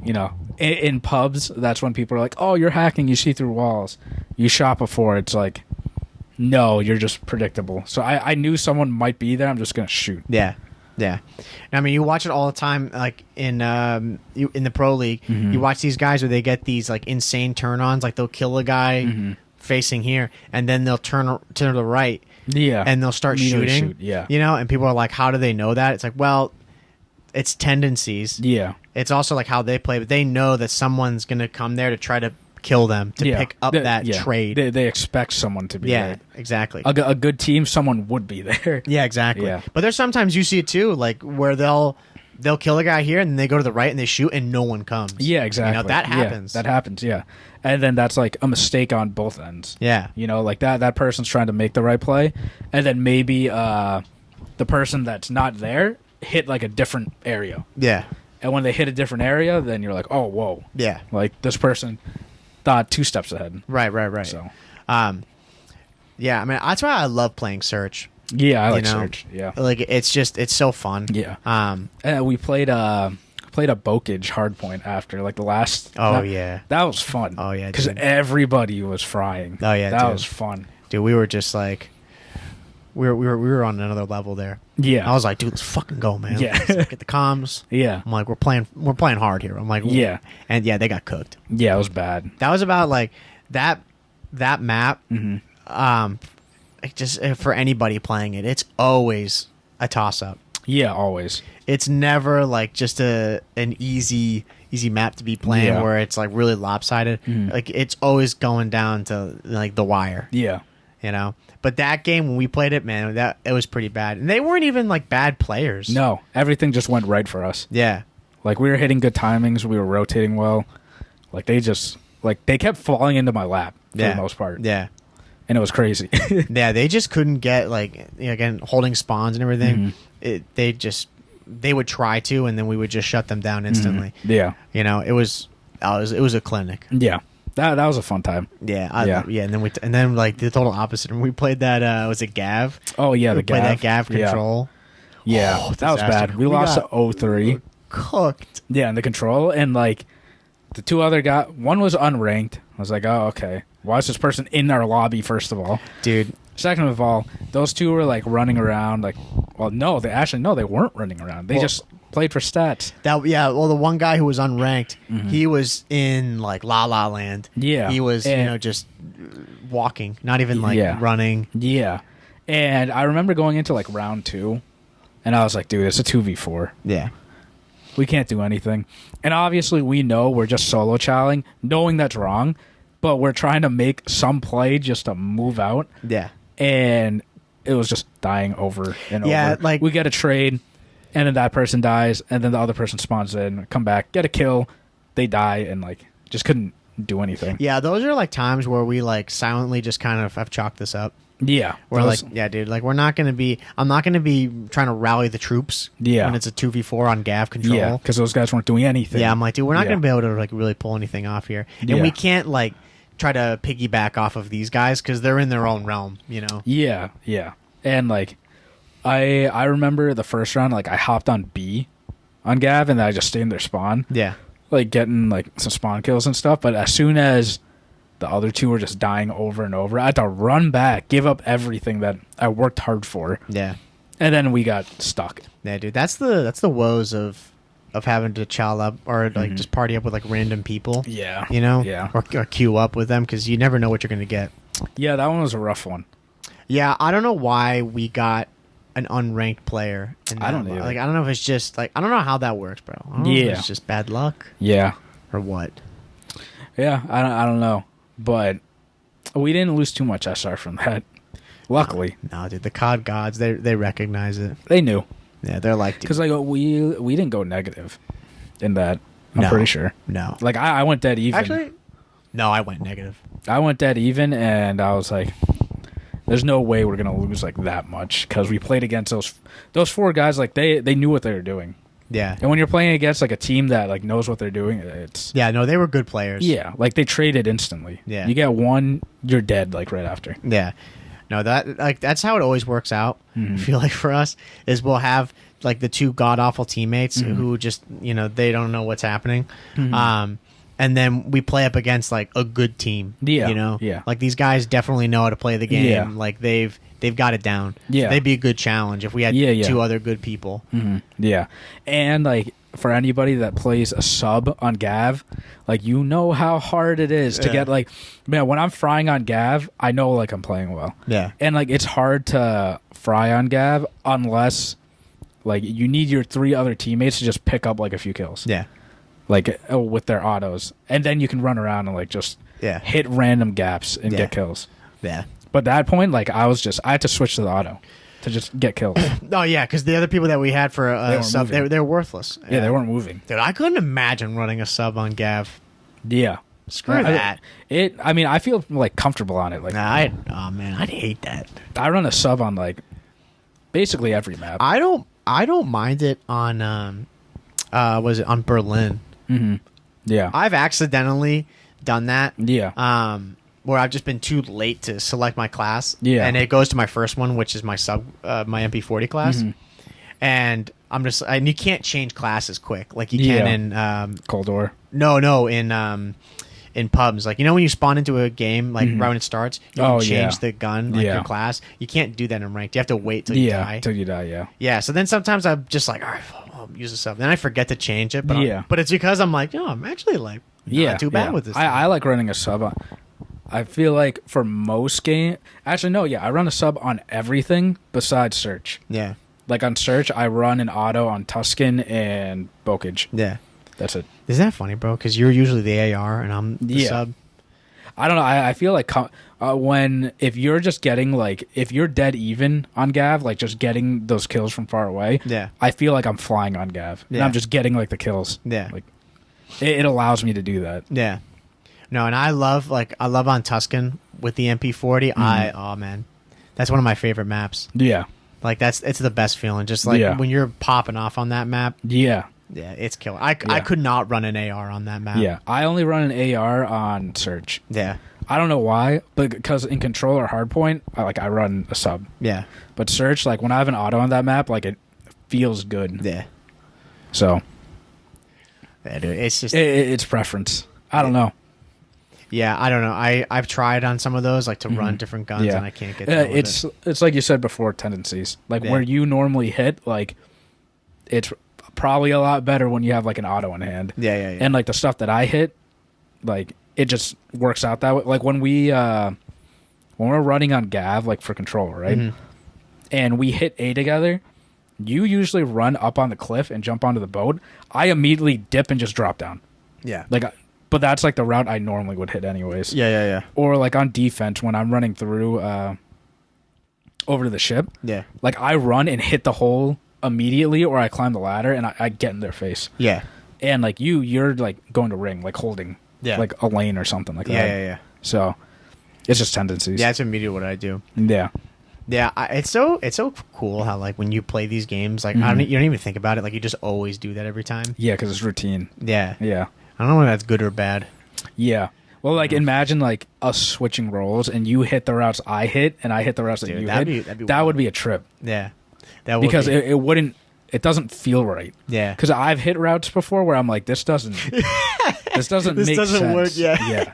you know, in pubs, that's when people are like, oh, you're hacking, you see through walls. You shot before, it's like... No, you're just predictable. So I knew someone might be there. I'm just gonna shoot. Yeah, yeah. I mean, you watch it all the time. Like in the pro league, you watch these guys where they get these like insane turn-ons. Like they'll kill a guy facing here, and then they'll turn to the right. Yeah, and they'll start shooting. Yeah, you know, and people are like, "How do they know that?" It's like, well, it's tendencies. Yeah, it's also like how they play, but they know that someone's gonna come there to try to kill them to pick up that trade. They expect someone to be there. Yeah, exactly. A good team, someone would be there. Yeah, exactly. Yeah. But there's sometimes you see it too, like where they'll kill a guy here and then they go to the right and they shoot and no one comes. Yeah, exactly. You know, that happens. Yeah, that happens, yeah. And then that's like a mistake on both ends. Yeah. You know, like that person's trying to make the right play, and then maybe the person that's not there hit like a different area. Yeah. And when they hit a different area, then you're like, oh, whoa. Yeah. Like this person thought 2 steps ahead. Right. So, yeah, I mean, that's why I love playing Search. Yeah, I like Search. Yeah. Like, it's so fun. Yeah. We played a Bokage hardpoint after, like, the last... Oh, yeah. That was fun. Oh, yeah, because everybody was frying. Oh, yeah, that was fun. Dude, we were just, like... We were on another level there. Yeah. I was like, dude, let's fucking go, man. Yeah. Let's get the comms. Yeah. I'm like, we're playing hard here. I'm like, yeah. And yeah, they got cooked. Yeah, it was bad. That was about like that map. Mm-hmm. Just for anybody playing it, it's always a toss up. Yeah, always. It's never like just an easy map to be playing where it's like really lopsided. Like it's always going down to like the wire. Yeah. You know? But that game when we played it, man, it was pretty bad. And they weren't even like bad players. No, everything just went right for us. Yeah. Like we were hitting good timings, we were rotating well. Like they kept falling into my lap for the most part. Yeah. And it was crazy. Yeah, they just couldn't get like again holding spawns and everything. They would try to, and then we would just shut them down instantly. Yeah, you know, it was a clinic. Yeah, that was a fun time. Yeah, and then like the total opposite. And we played that was it Gav? Oh yeah, we played that Gav control. Yeah, that was bad. We lost to 0-3. Cooked. Yeah, in the control, and like the two other guys, one was unranked. I was like, oh okay. Why is this person in our lobby, first of all? Dude. Second of all, those two were, like, running around. Like, well, no, they weren't running around. They just played for stats. Well, the one guy who was unranked, he was in, like, La La Land. Yeah. He was, just walking, not even, like, running. Yeah. And I remember going into, like, round 2, and I was like, dude, it's a 2v4. Yeah. We can't do anything. And obviously we know we're just solo chowing, knowing that's wrong, but we're trying to make some play just to move out. Yeah. And it was just dying over and over. Yeah, like we get a trade, and then that person dies, and then the other person spawns in, come back, get a kill, they die, and like just couldn't do anything. Yeah, those are like times where we like silently just kind of have chalked this up. Yeah. We're like, yeah, dude, like I'm not going to be trying to rally the troops when it's a 2v4 on Gav control. Yeah, because those guys weren't doing anything. Yeah, I'm like, dude, we're not going to be able to like really pull anything off here. And we can't like try to piggyback off of these guys because they're in their own realm, you know? Yeah, yeah. And like, I remember the first round, like I hopped on B on Gav and then I just stayed in their spawn. Yeah. Like getting like some spawn kills and stuff. But as soon as the other two were just dying over and over, I had to run back, give up everything that I worked hard for. Yeah. And then we got stuck. Yeah, dude, that's the woes of having to chow up or like just party up with like random people. Yeah. You know? Yeah. Or queue up with them because you never know what you're going to get. Yeah, that one was a rough one. Yeah, I don't know why we got an unranked player. I don't know. Like, I don't know if it's just like, I don't know how that works, bro. I don't know if it's just bad luck. Yeah. Or what. Yeah, I don't know. But we didn't lose too much SR from that. Luckily. No, dude, the COD gods, they recognize it. They knew. Yeah, they're like... Because like, we didn't go negative in that. I'm pretty sure. No. Like, I went dead even. Actually, no, I went negative. I went dead even, and I was like, there's no way we're going to lose like that much. Because we played against those four guys, like, they knew what they were doing. Yeah. And when you're playing against like a team that like knows what they're doing, it's... Yeah, no, they were good players. Yeah, like they traded instantly. Yeah. You get one, you're dead like right after. Yeah. No, that's how it always works out. I feel like for us is we'll have like the two god awful teammates who just they don't know what's happening, and then we play up against like a good team. Yeah, yeah. Like these guys definitely know how to play the game. Yeah. Like they've got it down. Yeah, so they'd be a good challenge if we had two other good people. Yeah, and like for anybody that plays a sub on Gav, like how hard it is to get like, man, when I'm frying on Gav, I know like I'm playing well. Yeah. And like it's hard to fry on Gav unless like you need your three other teammates to just pick up like a few kills. Yeah. Like with their autos. And then you can run around and like just hit random gaps and get kills. Yeah. But at that point, like I had to switch to the auto to just get kills. Oh yeah, because the other people that we had for a sub, they're worthless. Yeah, they weren't moving. Dude, I couldn't imagine running a sub on Gav. Yeah, screw that. I mean, I feel like comfortable on it. Like, I'd hate that. I run a sub on like basically every map. I don't mind it on was it on Berlin? Yeah, I've accidentally done that. Yeah. Where I've just been too late to select my class. Yeah. And it goes to my first one, which is my my MP40 class. And and you can't change classes quick like you can in Cold War. No, in pubs. Like when you spawn into a game, like right when it starts, you can change the gun, like your class. You can't do that in ranked. You have to wait till you die. Till you die, yeah. Yeah, so then sometimes I'm just like, all right, I'll use this up. Then I forget to change it. But but it's because I'm like, I'm actually like not too bad with this. I like running a sub. I feel like for most game, actually no, I run a sub on everything besides search. Yeah, Like on search, I run an auto on Tuscan and Bokage. Yeah. That's it. Isn't that funny, bro? Because you're usually the AR and I'm the sub. I don't know. I feel like if you're just getting like, if you're dead even on Gav, like just getting those kills from far away, I feel like I'm flying on Gav. And I'm just getting like the kills. Yeah. Like it allows me to do that. Yeah. No, and I love on Tuscan with the MP40. Oh man, that's one of my favorite maps. Yeah. Like it's the best feeling. Just like when you're popping off on that map. Yeah. Yeah, it's killer. I could not run an AR on that map. Yeah, I only run an AR on search. Yeah. I don't know why, but because in control or hardpoint, I run a sub. Yeah. But search, like when I have an auto on that map, like it feels good. Yeah. So. Yeah, dude, it's just it's preference. I don't know. Yeah, I don't know. I've tried on some of those like to run different guns and I can't get. It's like you said before, tendencies. Like where you normally hit, like it's probably a lot better when you have like an auto in hand. Yeah. And like the stuff that I hit, like it just works out that way. Like when we're running on Gav, like for control, right? And we hit A together, you usually run up on the cliff and jump onto the boat. I immediately dip and just drop down. Yeah. But that's like the route I normally would hit anyways. Yeah. Or like on defense when I'm running through over to the ship. Yeah. Like I run and hit the hole immediately, or I climb the ladder and I get in their face. Yeah. And like you're like going to ring, like holding like a lane or something like that. Yeah. So it's just tendencies. Yeah, it's immediately what I do. Yeah. Yeah, it's so cool how like when you play these games, like you don't even think about it, like you just always do that every time. Yeah, because it's routine. Yeah. Yeah. I don't know if that's good or bad. Yeah. Well, like imagine like us switching roles and you hit the routes I hit and I hit the routes that you hit. That would be a trip. Yeah. Because it wouldn't. It doesn't feel right. Yeah. Because I've hit routes before where I'm like, this doesn't make sense. Work. Yeah. Yeah.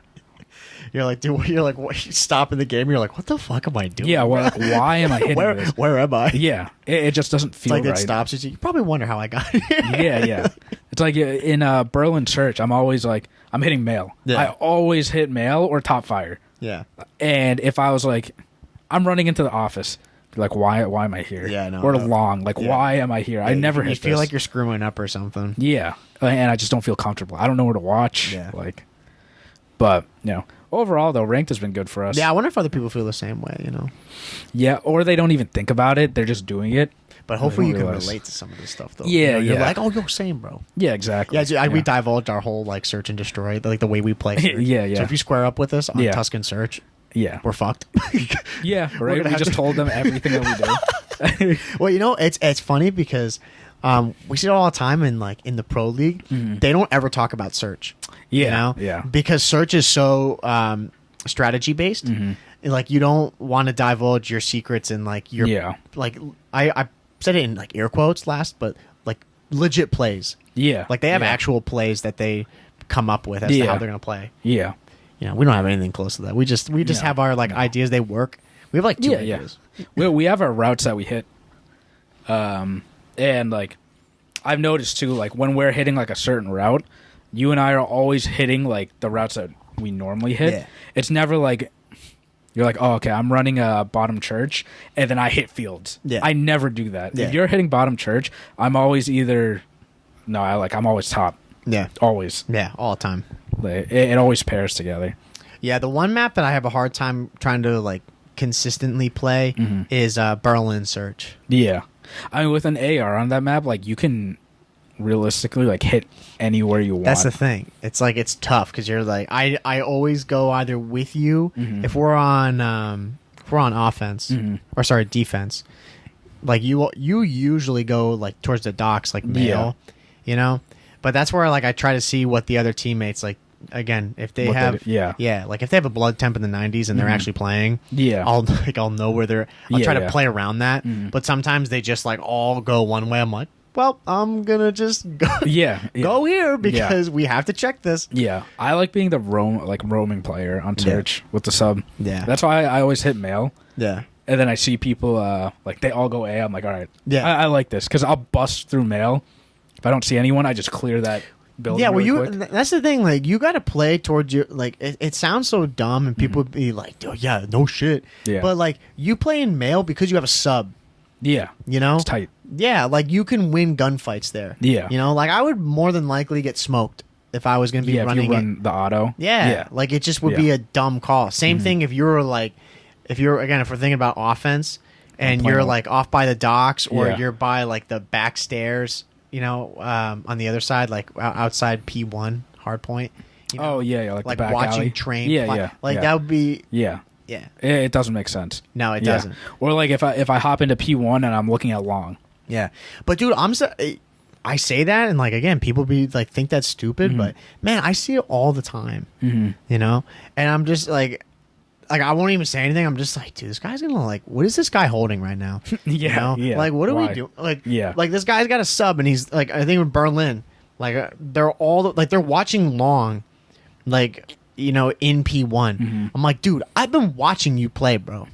You're like, dude. You're like, what, you stop in the game. You're like, what the fuck am I doing? Yeah. Well, like, why am I hitting this? Where am I? Yeah. It just doesn't feel like right. It stops you. You probably wonder how I got here. Yeah. It's like in Berlin Search, I'm always like, I'm hitting male. Yeah. I always hit male or top fire. Yeah. And if I was like, I'm running into the office. Like, why am I here? Yeah, no. Or long. Like, why am I here? I never hit this. You feel like you're screwing up or something. Yeah. And I just don't feel comfortable. I don't know where to watch. Yeah. Like, but, overall, though, ranked has been good for us. Yeah, I wonder if other people feel the same way, Yeah, or they don't even think about it. They're just doing it. But hopefully you can relate to some of this stuff, though. Yeah, You're like, oh, you're same, bro. Yeah, exactly. Yeah, we divulged our whole, like, search and destroy, like, the way we play search. Yeah. So if you square up with us on Tuscan Search... Yeah, we're fucked. Yeah, right. We just told them everything that we do. Well, it's funny because we see it all the time in the pro league. They don't ever talk about search. Yeah, because search is so strategy based. Like you don't want to divulge your secrets and like your like I said it in like air quotes last, but like legit plays. Yeah, like they have actual plays that they come up with as to how they're gonna play. Yeah. We don't have anything close to that. We just have our ideas. They work. We have like two ideas. We have our routes that we hit. And like I've noticed too, like when we're hitting like a certain route, you and I are always hitting like the routes that we normally hit. Yeah. It's never like you're like, oh, okay, I'm running a bottom church and then I hit fields. Yeah. I never do that. Yeah. If you're hitting bottom church, I'm always I'm always top. Yeah. Always. Yeah, all the time. It always pairs together. Yeah, the one map that I have a hard time trying to like consistently play is Berlin Search. Yeah. I mean, with an AR on that map, like you can realistically like hit anywhere you want. That's the thing. It's like it's tough because you're like I always go either with you if we're on offense or sorry defense. Like you usually go like towards the docks like male, But that's where like I try to see what the other teammates like. Again, if they have like if they have a blood temp in the 90s and they're actually playing, I'll know where they're. I'll try to play around that. But sometimes they just like all go one way. I'm like, well, I'm gonna just go. Go here because we have to check this. Yeah, I like being the roaming player on search with the sub. Yeah, that's why I always hit male. Yeah. And then I see people like they all go A. I'm like, all right, I like this because I'll bust through male. If I don't see anyone, I just clear that. Yeah, well, quick. That's the thing. Like, you got to play towards your like. It sounds so dumb, and people would be like, "Oh yeah, no shit." Yeah. But like, you play in male because you have a sub. Yeah. It's tight. Yeah, like you can win gunfights there. Yeah. Like I would more than likely get smoked if I was going to be running if you run the auto. Yeah. Like it just would be a dumb call. Same thing if you're like, if we're thinking about offense and you're like off by the docks or you're by like the back stairs, on the other side, like outside P1 hard point. Like the back watching alley. train. That would be. Yeah. It doesn't make sense. No, it doesn't. Or like if I hop into P1 and I'm looking at long. Yeah, but dude, I say that and like again, people be like think that's stupid, but man, I see it all the time. And I'm just like I won't even say anything. I'm just like, dude, this guy's gonna like, what is this guy holding right now? Like, what do we do? Like, like this guy's got a sub, and he's like, I think in Berlin, like they're all like they're watching long, like in P1. I'm like, dude, I've been watching you play, bro.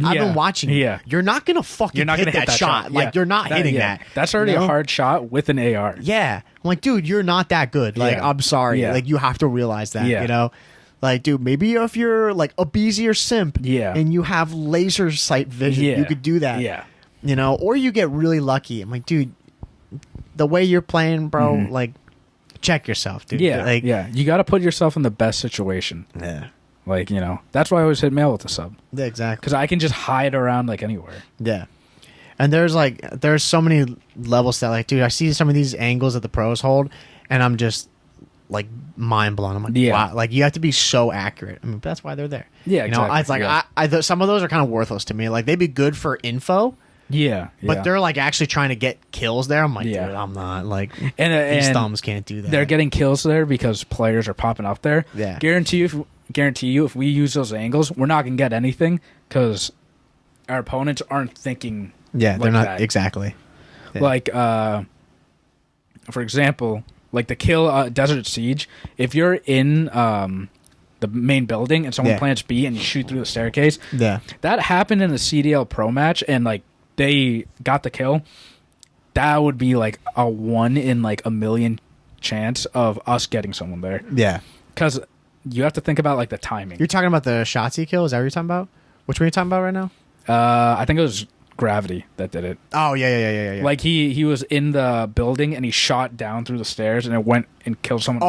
I've been watching you. Yeah. You're not gonna fucking hit that shot. Like you're not hitting that. That's already a hard shot with an AR. Yeah. I'm like, dude, you're not that good. Like, I'm sorry. Like you have to realize that. Like, dude, maybe if you're like a BZ or simp and you have laser sight vision, you could do that. Yeah. Or you get really lucky. I'm like, dude, the way you're playing, bro, like check yourself, dude. Yeah. You got to put yourself in the best situation. Yeah. Like, that's why I always hit mail with the sub. Yeah, exactly. Because I can just hide around like anywhere. Yeah. And there's so many levels that like, dude, I see some of these angles that the pros hold and I'm just like mind blown. I'm like, wow, like you have to be so accurate. I mean, that's why they're there. Yeah, exactly. It's like some of those are kind of worthless to me. Like they'd be good for info. Yeah. But they're like actually trying to get kills there. I'm like, dude, I'm not like these thumbs can't do that. They're getting kills there because players are popping up there. Yeah. Guarantee you if we use those angles, we're not gonna get anything because our opponents aren't thinking. Yeah, they're not that. Exactly. Yeah. Like, for example. Like the kill Desert Siege, if you're in the main building and someone plants B and you shoot through the staircase, that happened in the CDL Pro match and like they got the kill. That would be like a 1 in like a million chance of us getting someone there. Yeah, because you have to think about like the timing. You're talking about the Shotsy kill? Is that what you're talking about? Which one are you talking about right now? I think it was Gravity that did it. Oh yeah. Like he was in the building and he shot down through the stairs and it went and killed someone.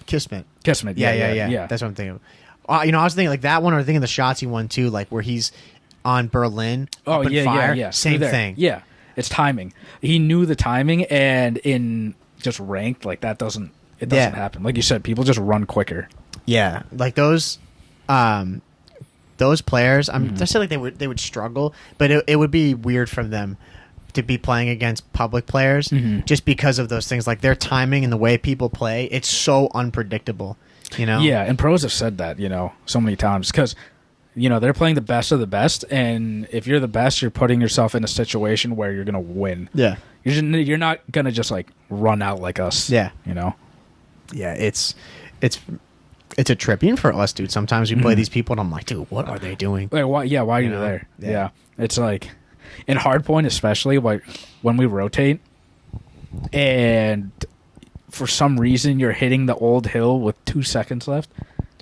Kismet. Yeah. That's what I'm thinking. I was thinking like that one, or thinking the Shotsy one too, like where he's on Berlin. Yeah. Same thing. Yeah, it's timing. He knew the timing, and in just ranked, like that doesn't happen. Like you said, people just run quicker. Yeah, like those players, I say like they would struggle, but it would be weird for them to be playing against public players just because of those things, like their timing and the way people play. It's so unpredictable, Yeah, and pros have said that, so many times because, they're playing the best of the best, and if you're the best, you're putting yourself in a situation where you're gonna win. Yeah, you're not gonna just like run out like us. Yeah, Yeah, it's a trip. Even for us, dude. Sometimes we play these people, and I'm like, dude, what are they doing? Like, why? Yeah, why are you there? Yeah, it's like in hardpoint, especially like when we rotate, and for some reason you're hitting the old hill with 2 seconds left.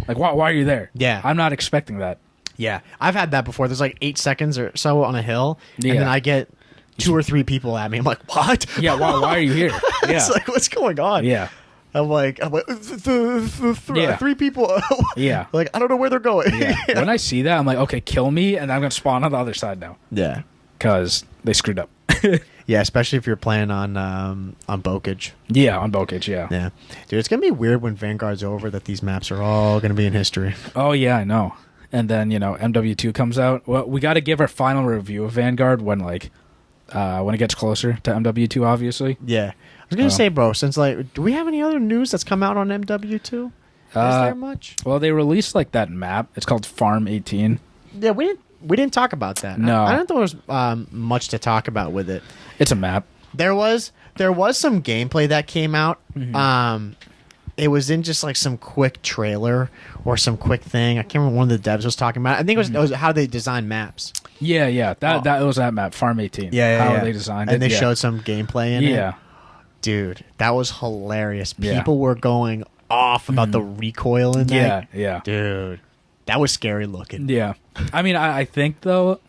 Like, why are you there? Yeah, I'm not expecting that. Yeah, I've had that before. There's like 8 seconds or so on a hill, and then I get 2 or 3 people at me. I'm like, what? Yeah, why are you here? Yeah, it's like, what's going on? Yeah. I'm like, 3 people. Yeah. Like, I don't know where they're going. Yeah. When I see that, I'm like, okay, kill me, and I'm going to spawn on the other side now. Yeah. Because they screwed up. Yeah, especially if you're playing on Bokage. Yeah, on Bokage, yeah. Yeah. Dude, it's going to be weird when Vanguard's over that these maps are all going to be in history. Oh, yeah, I know. And then, MW2 comes out. Well, we got to give our final review of Vanguard when it gets closer to MW2, obviously. Yeah. I was going to say, bro, since do we have any other news that's come out on MW2? Is there much? Well, they released that map. It's called Farm 18. Yeah, we didn't talk about that. No. I don't think there was much to talk about with it. It's a map. There was some gameplay that came out. It was in just some quick trailer or some quick thing. I can't remember one of the devs was talking about. I think it was how they design maps. Yeah. That was that map, Farm 18. Yeah. How they designed it. And they showed some gameplay in it. Yeah. Dude, that was hilarious. People were going off about the recoil in that. Yeah. Dude, that was scary looking. Yeah. I mean, I think, though,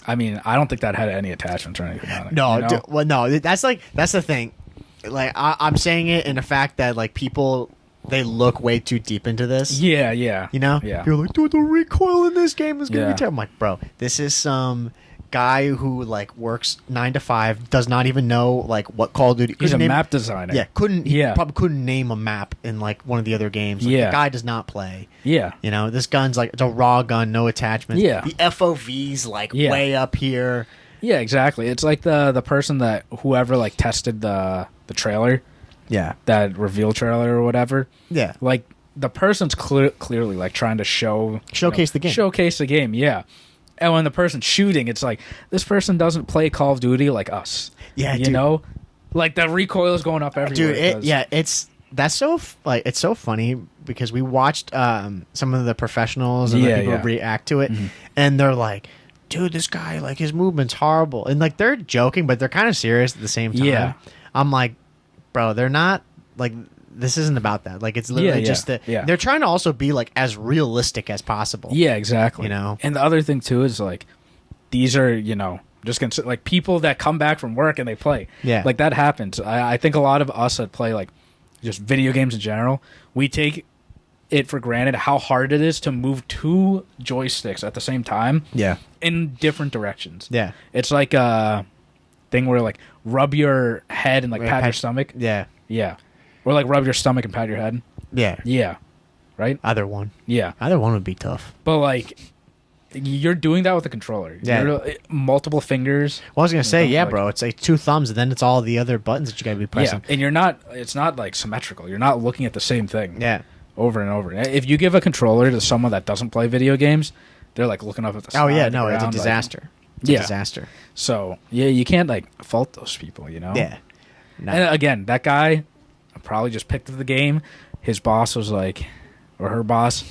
I mean, I don't think that had any attachments or anything on it. No, you know? well, no, that's the thing. Like, I'm saying it in the fact that, like, people, they look way too deep into this. Yeah, yeah. You know? Yeah. You're like, dude, the recoil in this game is going to be terrible. I'm like, bro, this is some guy who, like, works 9 to 5, does not even know, like, what Call of Duty. He's a map designer. Yeah, he probably couldn't name a map in, like, one of the other games. Like, the guy does not play. Yeah. You know, this gun's, like, it's a raw gun, no attachments. Yeah. The FOV's, like, way up here. Yeah, exactly. It's like the person that whoever like tested the trailer, that reveal trailer or whatever. Yeah, like the person's clearly like trying to showcase the game. Yeah, and when the person's shooting, it's like this person doesn't play Call of Duty like us. Yeah, you know, like the recoil is going up everywhere. Dude, it's so funny because we watched some of the professionals and people react to it, and they're like, dude, this guy, like, his movement's horrible. And, like, they're joking, but they're kind of serious at the same time. Yeah. I'm like, bro, they're not, like, this isn't about that. Like, it's literally just that they're trying to also be, like, as realistic as possible. Yeah, exactly. You know? And the other thing, too, is, like, these are, you know, just gonna like, people that come back from work and they play. Yeah. Like, that happens. I think a lot of us that play, like, just video games in general, we take it for granted how hard it is to move 2 joysticks at the same time. Yeah. In different directions. Yeah. It's like a thing where like rub your head and like pat your stomach. Yeah. Yeah. Or like rub your stomach and pat your head. Yeah. Yeah. Right? Either one. Yeah. Either one would be tough. But like you're doing that with a controller. Yeah. Multiple fingers. Well, I was going to say, bro. It's like 2 thumbs and then it's all the other buttons that you got to be pressing. Yeah. And it's not like symmetrical. You're not looking at the same thing. Yeah. Over and over. If you give a controller to someone that doesn't play video games, they're like looking up at the sky. Oh yeah, no, it's a disaster. Like, it's a disaster. So yeah, you can't like fault those people, you know. Yeah. No. And again, that guy probably just picked up the game. His boss was like, or her boss,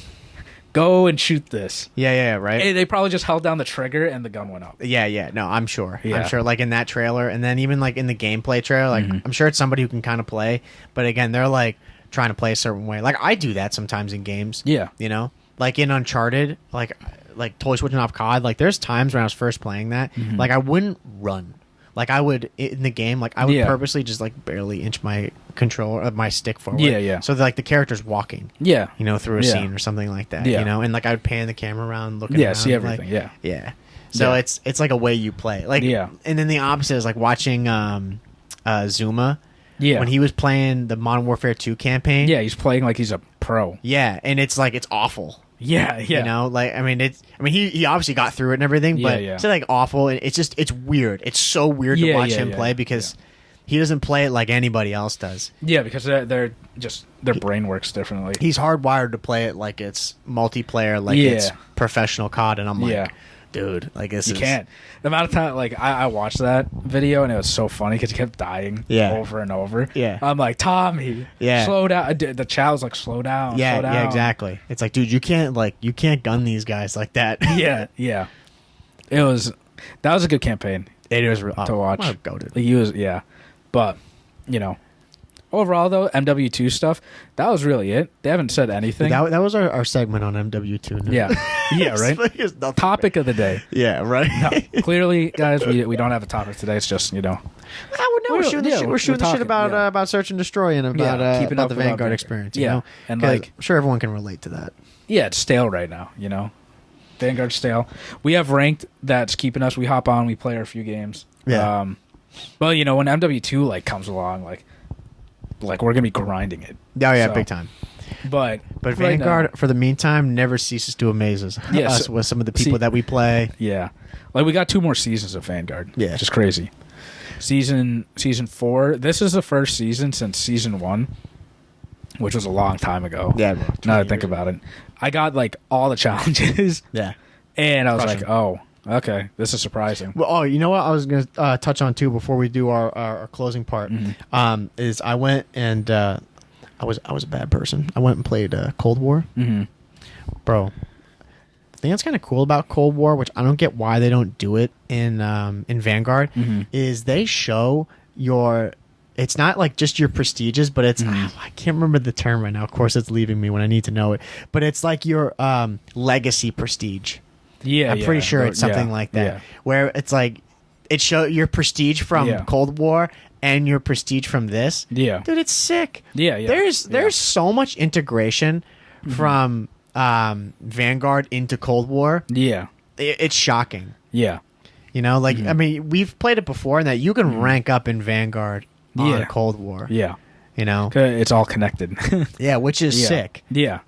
go and shoot this. Yeah, right. And they probably just held down the trigger and the gun went up. Yeah. No, I'm sure. Yeah. I'm sure. Like in that trailer, and then even like in the gameplay trailer, like I'm sure it's somebody who can kind of play, but again, they're like trying to play a certain way. Like I do that sometimes in games. Yeah. You know, like in Uncharted, like totally switching off COD. Like there's times when I was first playing that, like I wouldn't run. Like I would in the game, like I would purposely just like barely inch my controller, my stick forward. Yeah. So that, like the character's walking. Yeah. You know, through a scene or something like that. Yeah. You know, and like I would pan the camera around, looking around. See everything. Like, yeah. So it's like a way you play. Like and then the opposite is like watching Zuma. Yeah. When he was playing the Modern Warfare 2 campaign. Yeah, he's playing like he's a pro. Yeah, and it's like it's awful. Yeah. You know, like he obviously got through it and everything, but it's like awful. It's weird. It's so weird to watch him play because he doesn't play it like anybody else does. Yeah, because they're just their brain works differently. He's hardwired to play it like it's multiplayer, like it's professional COD, and I'm like, dude, like this. You can't. The amount of time, like I watched that video and it was so funny because he kept dying over and over. Yeah, I'm like, Tommy, slow down. The chat was like, slow down. Yeah, slow down. Yeah, exactly. It's like, dude, you can't gun these guys like that. Yeah. That was a good campaign. It was to watch. I'll go to. He was but you know. Overall, though, MW2 stuff, that was really it. They haven't said anything. That was our segment on MW2 now. Yeah, right? Topic of the day. Yeah, right? No, clearly, guys, we don't have a topic today. It's just, you know. We're shooting the shit about Search and Destroy and about the Vanguard experience, you know? And like, I'm sure everyone can relate to that. Yeah, it's stale right now, you know? Vanguard's stale. We have ranked that's keeping us. We hop on, we play our few games. Yeah. Well, you know, when MW2 like comes along, like we're gonna be grinding it. Oh yeah, big time. But Vanguard, for the meantime, never ceases to amaze us. Us with some of the people that we play. Yeah, like we got 2 more seasons of Vanguard. Yeah, which is crazy. Season 4. This is the first season since season 1, which was a long time ago. Yeah, now that I think about it, I got like all the challenges. Yeah, and I was like, oh. Okay, this is surprising. Well, you know what I was going to touch on too before we do our closing part is I went and I was a bad person. I went and played Cold War. Bro, the thing that's kind of cool about Cold War, which I don't get why they don't do it in Vanguard, is they show your. It's not like just your prestiges, but it's I can't remember the term right now. Of course, it's leaving me when I need to know it. But it's like your legacy prestige. Yeah, I'm pretty sure it's something like that, where it's like it show your prestige from Cold War and your prestige from this. Yeah, dude, it's sick. Yeah. There's so much integration from Vanguard into Cold War. Yeah, it's shocking. Yeah, you know, like I mean, we've played it before, and that you can rank up in Vanguard on Cold War. Yeah, you know, it's all connected. Yeah, which is sick. Yeah.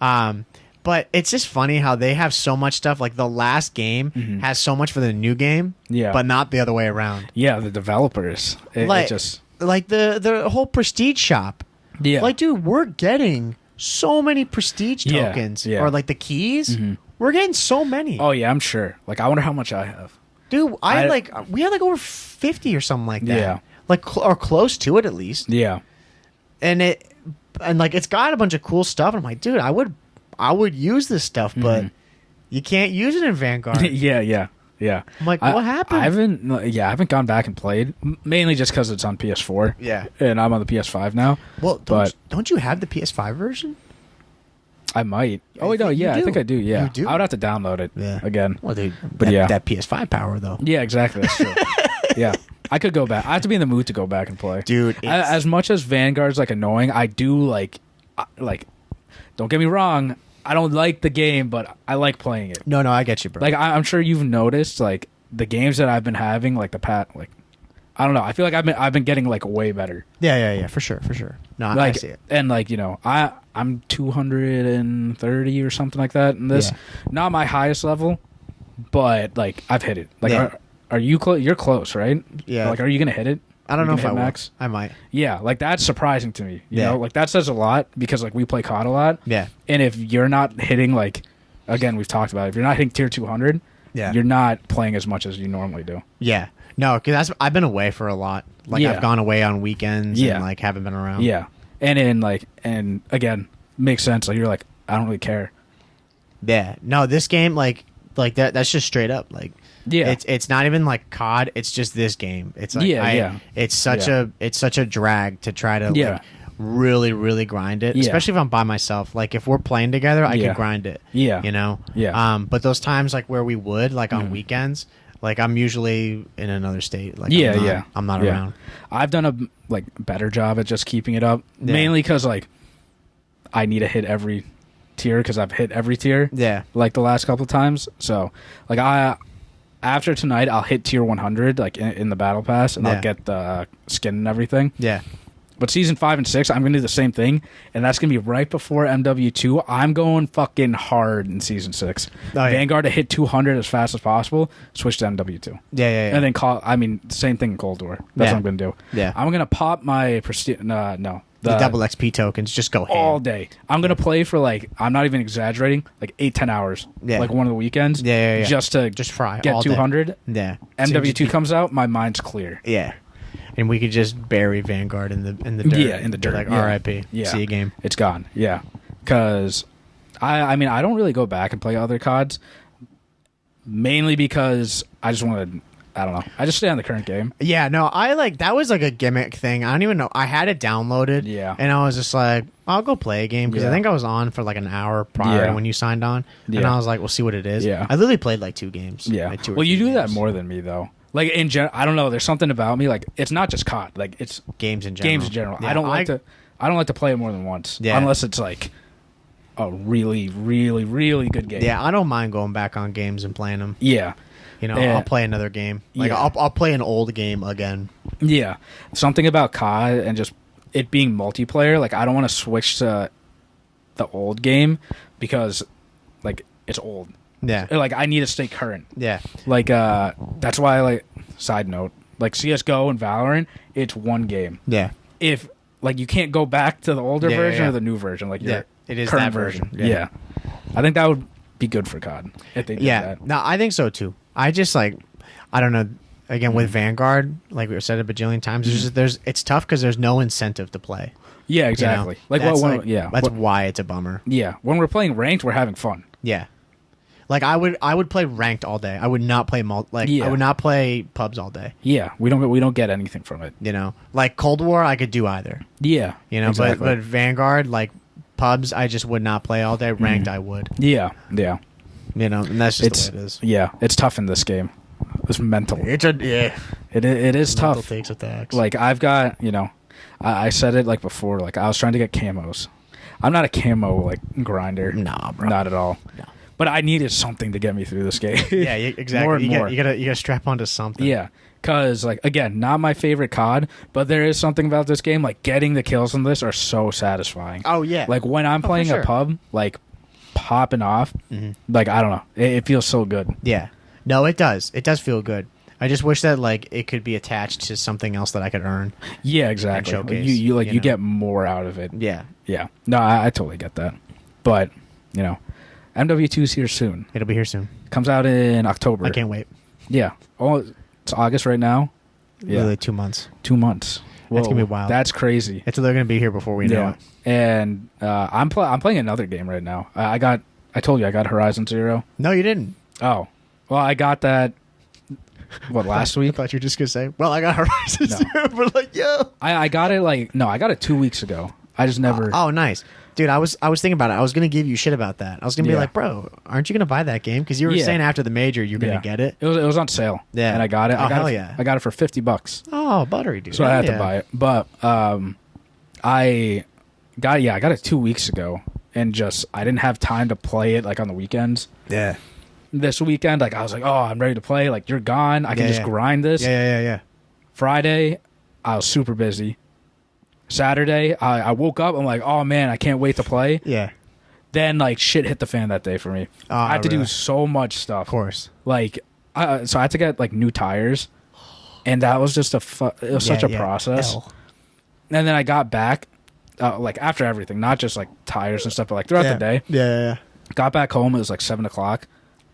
But it's just funny how they have so much stuff. Like the last game has so much for the new game, but not the other way around. Yeah, the developers. Like the whole prestige shop. Yeah. Like, dude, we're getting so many prestige tokens or like the keys. We're getting so many. Oh yeah, I'm sure. Like, I wonder how much I have. Dude, we had like over 50 or something like that. Yeah. Like or close to it at least. Yeah. And like it's got a bunch of cool stuff. And I'm like, dude, I would use this stuff, but you can't use it in Vanguard. Yeah. I'm like, what happened? I haven't gone back and played, mainly just because it's on PS4. Yeah. And I'm on the PS5 now. Well, don't you have the PS5 version? I might. Oh, no, yeah, I think I do, yeah. You do? I would have to download it again. Well, dude, that PS5 power, though. Yeah, exactly, that's true. Yeah. I could go back. I have to be in the mood to go back and play. Dude. As much as Vanguard's, like, annoying, I do, like, don't get me wrong, I don't like the game, but I like playing it. No, I get you, bro. Like, I'm sure you've noticed, like, the games that I've been having, like, I don't know. I feel like I've been getting, like, way better. Yeah, for sure. No, like, I see it. And, like, you know, I'm 230 or something like that in this. Yeah. Not my highest level, but, like, I've hit it. Like, are you close? You're close, right? Yeah. Like, are you going to hit it? I don't know if I max. I might. Yeah, like that's surprising to me. You know, like that says a lot because like we play COD a lot. Yeah. And if you're not hitting like, again, we've talked about it, if you're not hitting tier 200, you're not playing as much as you normally do. Yeah. No, because I've been away for a lot. Like I've gone away on weekends and like haven't been around. Yeah. And again, makes sense. Like you're like, I don't really care. Yeah. No, this game like that's just straight up like. Yeah, it's not even like COD. It's just this game. It's like It's such a drag to try to like really really grind it, especially if I'm by myself. Like if we're playing together, I can grind it. Yeah, you know. Yeah. But those times like where we would like on weekends, like I'm usually in another state. Like I'm not around. I've done a like better job at just keeping it up, mainly because like I need to hit every tier because I've hit every tier. Yeah, like the last couple of times. So like after tonight, I'll hit tier 100, like in the battle pass, and I'll get the skin and everything. Yeah. But season 5 and 6, I'm gonna do the same thing, and that's gonna be right before MW2. I'm going fucking hard in season 6. Vanguard to hit 200 as fast as possible. Switch to MW2. Yeah. And then same thing in Cold War. That's what I'm gonna do. Yeah. I'm gonna pop my prestige. The double XP tokens, just go ham. All day. I'm going to play for, like, I'm not even exaggerating, like 8-10 hours. Yeah. Like one of the weekends. Yeah. Just to fry get all 200. Day. Yeah. MW2 comes out, my mind's clear. Yeah. And we could just bury Vanguard in the dirt. Yeah, in the dirt. Like RIP. Yeah. See you game. It's gone. Yeah. Because, I mean, I don't really go back and play other CODs. Mainly because I just want to... I don't know. I just stay on the current game. Yeah, no, that was like a gimmick thing. I don't even know. I had it downloaded. Yeah. And I was just like, I'll go play a game because I think I was on for like an hour prior to when you signed on. Yeah. And I was like, we'll see what it is. Yeah. I literally played like 2 games. Yeah. Like well, you do that more than me though. Like in general, I don't know. There's something about me. Like it's not just COD. Like it's games in general. Yeah, I don't like to play it more than once. Yeah. Unless it's like a really, really, really good game. Yeah, I don't mind going back on games and playing them. Yeah. You know, I'll play another game. Like I'll play an old game again. Yeah, something about COD and just it being multiplayer. Like I don't want to switch to the old game because, like, it's old. Yeah. Like I need to stay current. Yeah. Like that's why I like. Side note, like CS:GO and Valorant, it's one game. Yeah. If like you can't go back to the older version or the new version, like your it is current that version. Yeah. I think that would be good for COD if they did that. No, I think so too. I just like, I don't know. Again, with Vanguard, like we've said a bajillion times, it's tough because there's no incentive to play. Yeah, exactly. You know? That's why it's a bummer. Yeah, when we're playing ranked, we're having fun. Yeah, like I would play ranked all day. I would not play I would not play pubs all day. Yeah, we don't get anything from it. You know, like Cold War, I could do either. Yeah, you know, exactly. but Vanguard, like pubs, I just would not play all day. Ranked, I would. Yeah. You know, and that's just the way it is. Yeah, it's tough in this game. It's mental. It is tough. Mental takes attacks. Like, I've got, you know, I said it, like, before. Like, I was trying to get camos. I'm not a camo, like, grinder. Nah, bro. Not at all. No. But I needed something to get me through this game. Yeah, exactly. More and more. You gotta strap onto something. Yeah. Because, like, again, not my favorite COD, but there is something about this game. Like, getting the kills in this are so satisfying. Oh, yeah. Like, when I'm playing a pub, like, popping off, like, I don't know. It feels so good. Yeah. No, it does. It does feel good. I just wish that, like, it could be attached to something else that I could earn. Yeah, exactly. Showcase, you get more out of it. Yeah. Yeah. No, I totally get that. But, you know, MW2's here soon. It'll be here soon. Comes out in October. I can't wait. Yeah. Oh, it's August right now. Yeah. Literally 2 months. 2 months. Whoa, that's gonna be wild. That's crazy. They're gonna be here before we know it. And I'm playing another game right now. I told you I got Horizon Zero. No, you didn't. Oh, well, I got that. What, last week? I thought you were just gonna say, "Well, I got Horizon Zero," but like, yo, I got it I got it 2 weeks ago. I just never. Oh, nice. Dude, I was thinking about it. I was gonna give you shit about that. I was gonna be like, bro, aren't you gonna buy that game? Because you were saying after the major you're gonna get it. It was on sale. Yeah, and I got it. Oh, hell yeah! I got it for $50. Oh, buttery, dude. So I had to buy it. But I got it 2 weeks ago, and I didn't have time to play it like on the weekends. Yeah. This weekend, like, I was like, oh, I'm ready to play. Like, you're gone. I can just grind this. Yeah. Friday, I was super busy. Saturday, I woke up. I'm like, oh, man, I can't wait to play. Yeah. Then, like, shit hit the fan that day for me. I had to do so much stuff. Of course. Like, so I had to get, like, new tires. And that was just such a process. And then I got back, like, after everything. Not just, like, tires and stuff, but, like, throughout the day. Yeah. Got back home. It was, like, 7 o'clock.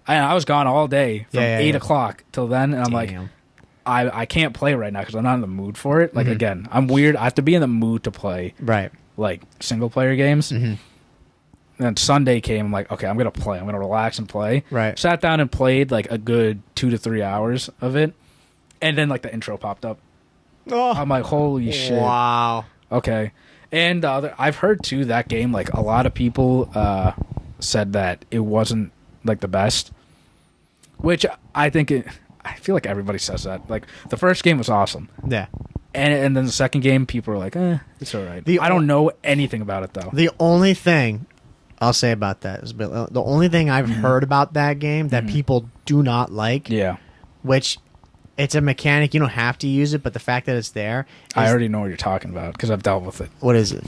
And I was gone all day from 8 o'clock till then. And I'm like, I can't play right now because I'm not in the mood for it. Like, again, I'm weird. I have to be in the mood to play, like, single-player games. And then Sunday came. I'm like, okay, I'm going to play. I'm going to relax and play. Right. Sat down and played, like, a good 2 to 3 hours of it. And then, like, the intro popped up. Oh. I'm like, holy shit. Wow. Okay. And I've heard, too, that game, like, a lot of people said that it wasn't, like, the best. Which I feel like everybody says that. Like, the first game was awesome. Yeah. And then the second game, people were like, it's all right. I don't know anything about it, though. The only thing I'll say about that is the only thing I've heard about that game that people do not like, which it's a mechanic, you don't have to use it, but the fact that it's there. I already know what you're talking about because I've dealt with it. What is it?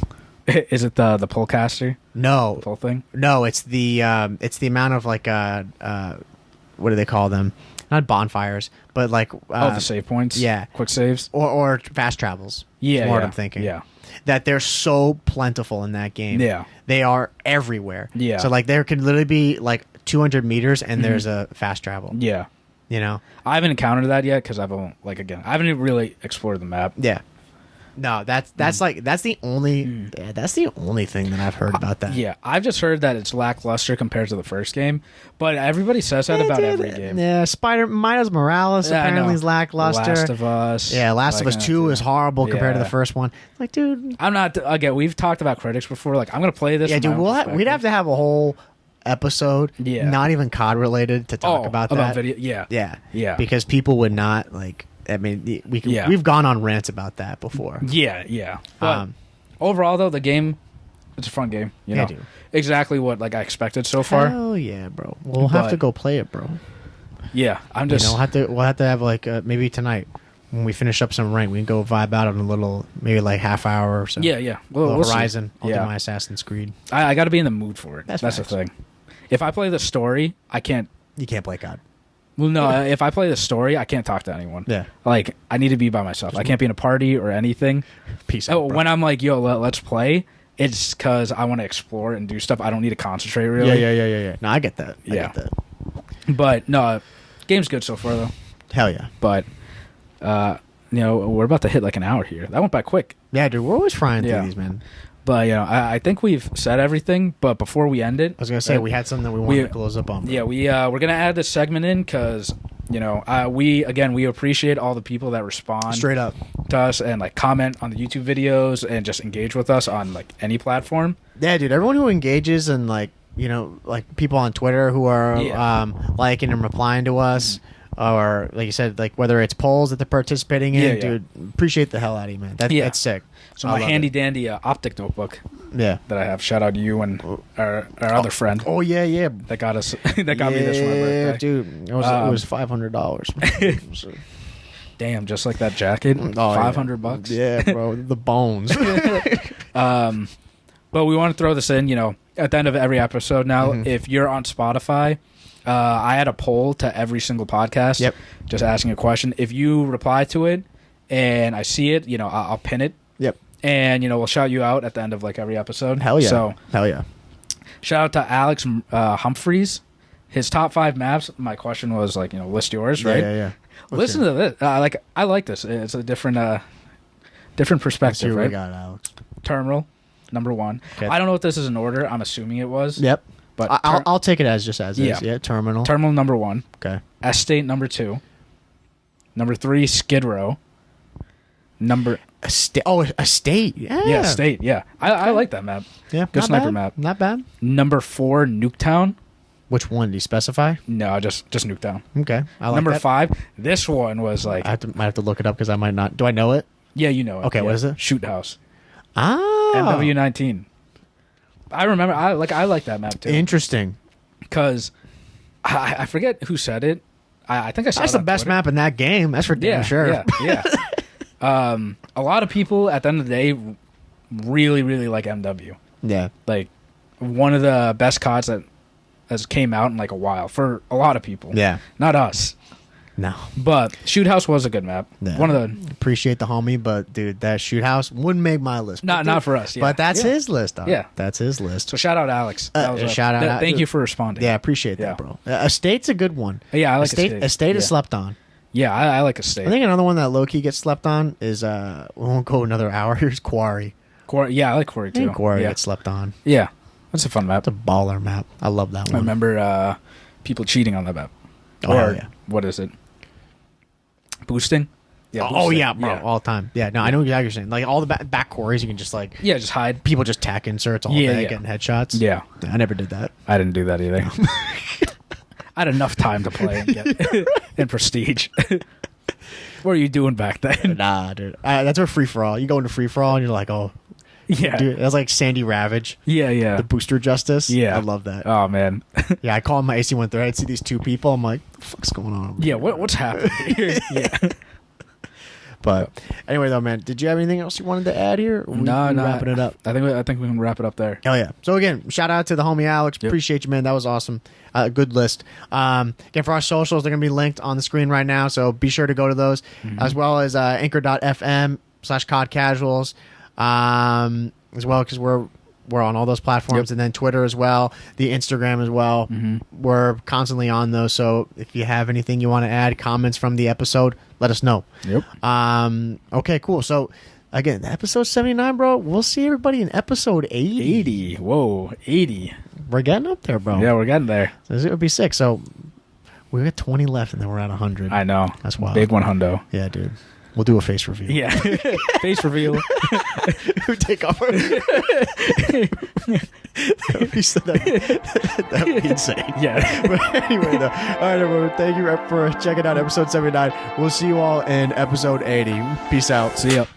Is it the pull caster? No. The pull thing? No, it's the amount of, like, what do they call them? Not bonfires, but like the save points. Yeah, quick saves or fast travels. Yeah, is what I'm thinking. Yeah, that they're so plentiful in that game. Yeah, they are everywhere. Yeah, so like there could literally be like 200 meters and there's a fast travel. Yeah, you know, I haven't encountered that yet because I haven't even really explored the map. Yeah. No, that's the only thing that I've heard about that. Yeah, I've just heard that it's lackluster compared to the first game, but everybody says that about every game. Yeah, Miles Morales apparently is lackluster. Last of Us. Yeah, Last of Us 2 is horrible compared to the first one. Like, dude, I'm not. Again, we've talked about critics before. Like, I'm gonna play this. Yeah, dude, we'd have to have a whole episode, not even COD related, to talk about that. Video. Yeah, because people would not like. I mean, we've gone on rants about that before. Yeah. But overall, though, the game, it's a fun game. You know, dude. Exactly what I expected so far. Hell yeah, bro. We'll have to go play it, bro. Yeah, I'm just. We'll have to have like maybe tonight when we finish up some rank, we can go vibe out on a little, maybe like half hour or so. Yeah. We'll Horizon. I'll do my Assassin's Creed. I got to be in the mood for it. That's the thing. If I play the story, I can't. You can't play COD. Well, no, if I play the story, I can't talk to anyone. Yeah. Like, I need to be by myself. I can't be in a party or anything. Peace out, bro. When I'm like, yo, let's play, it's because I want to explore and do stuff. I don't need to concentrate, really. Yeah. No, I get that. I get that. But, no, game's good so far, though. Hell yeah. But, we're about to hit like an hour here. That went by quick. Yeah, dude, we're always frying through these, man. But, I think we've said everything. But before we end it... I was going to say, we had something that we wanted to close up on. Bro. Yeah, we're going to add this segment in because, we appreciate all the people that respond... Straight up. ...to us and, like, comment on the YouTube videos and just engage with us on, like, any platform. Yeah, dude, everyone who engages and, like, like people on Twitter who are liking and replying to us. Or like you said, like whether it's polls that they're participating in, dude, appreciate the hell out of you, man. That's sick. So my handy dandy optic notebook, that I have. Shout out to you and our other friend. Oh yeah, that got us. That got me this for my birthday, dude. It was $500. Damn, just like that jacket. $500. Yeah, bro, the bones. But we want to throw this in, at the end of every episode. Now, if you're on Spotify. I had a poll to every single podcast, just asking a question. If you reply to it and I see it, I'll pin it. Yep. And, we'll shout you out at the end of like every episode. Hell yeah. So, hell yeah. Shout out to Alex Humphreys. His top 5 maps. My question was like, list yours, right? Yeah. Listen to this. I like this. It's a different perspective, right? We got Alex. Terminal, number 1. Okay. I don't know if this is in order. I'm assuming it was. Yep. But I'll take it as is. Yeah, Terminal. Terminal number 1. Okay. Estate number 2. Number 3, Skid Row. Estate. Yeah. Yeah, Estate. Yeah. I like that map. Yeah. Good sniper map. Not bad. Number 4, Nuketown. Which one? Do you specify? No, just Nuketown. Okay. I like number that. 5. This one was like. Might have to look it up because I might not. Do I know it? Yeah, you know it. Okay. Yeah. What is it? Shoot House. NW19. I remember. I like that map too. Interesting. Because I forget who said it. I think I saw that's it the best Twitter. Map in that game. That's for damn sure. Yeah. A lot of people at the end of the day really, really like MW. Yeah. Like one of the best CODs that has came out in like a while for a lot of people. Yeah. Not us. No. But Shoot House was a good map. Yeah. One of the appreciate the homie, but dude, that Shoot House wouldn't make my list. Not for us. Yeah. But that's his list. Though. Yeah. That's his list. So shout out Alex. Shout out. Thank you for responding. Yeah, appreciate that, bro. Estate's a good one. Yeah, I like Estate. Estate is slept on. Yeah, I like Estate. I think another one that low key gets slept on is we won't go another hour. Here's Quarry. Yeah, I like Quarry too. Quarry gets slept on. Yeah, that's a fun map. It's a baller map. I love that one. I remember people cheating on that map. What is it? Boosting? Yeah. Boosting. Bro. All time. Yeah, no, I know exactly what you're saying. Like all the back quarries, you can just like just hide. People just tack inserts all day, getting headshots. Yeah, I never did that. I didn't do that either. I had enough time to play and get in Prestige. What were you doing back then? Nah, dude. That's where free for all. You go into free for all and you're like, oh. Yeah. Dude, that's like Sandy Ravage. Yeah. The booster justice. Yeah. I love that. Oh, man. Yeah, I call him my AC-130. I'd see these two people. I'm like, what the fuck's going on? Yeah, what's happening here? Yeah. But anyway, though, man, did you have anything else you wanted to add here? No. Wrapping it up. I think we can wrap it up there. Oh yeah. So again, shout out to the homie Alex. Yep. Appreciate you, man. That was awesome. Good list. Again, for our socials, they're gonna be linked on the screen right now. So be sure to go to those, as well as anchor.fm/COD Casuals, as well, because we're on all those platforms, and then Twitter as well, the Instagram as well. We're constantly on those. So if you have anything you want to add, comments from the episode, let us know. Yep. Okay, cool. So again, episode 79, bro. We'll see everybody in episode 80. 80. Whoa, 80. We're getting up there, bro. Yeah, we're getting there. So it would be sick. So we got 20 left, and then we're at 100. I know. That's wild. Big 100. Yeah, dude. We'll do a face reveal. Yeah. Face reveal. We take off our... that would be insane. Yeah. But anyway, though. All right, everyone. Thank you for checking out episode 79. We'll see you all in episode 80. Peace out. See ya.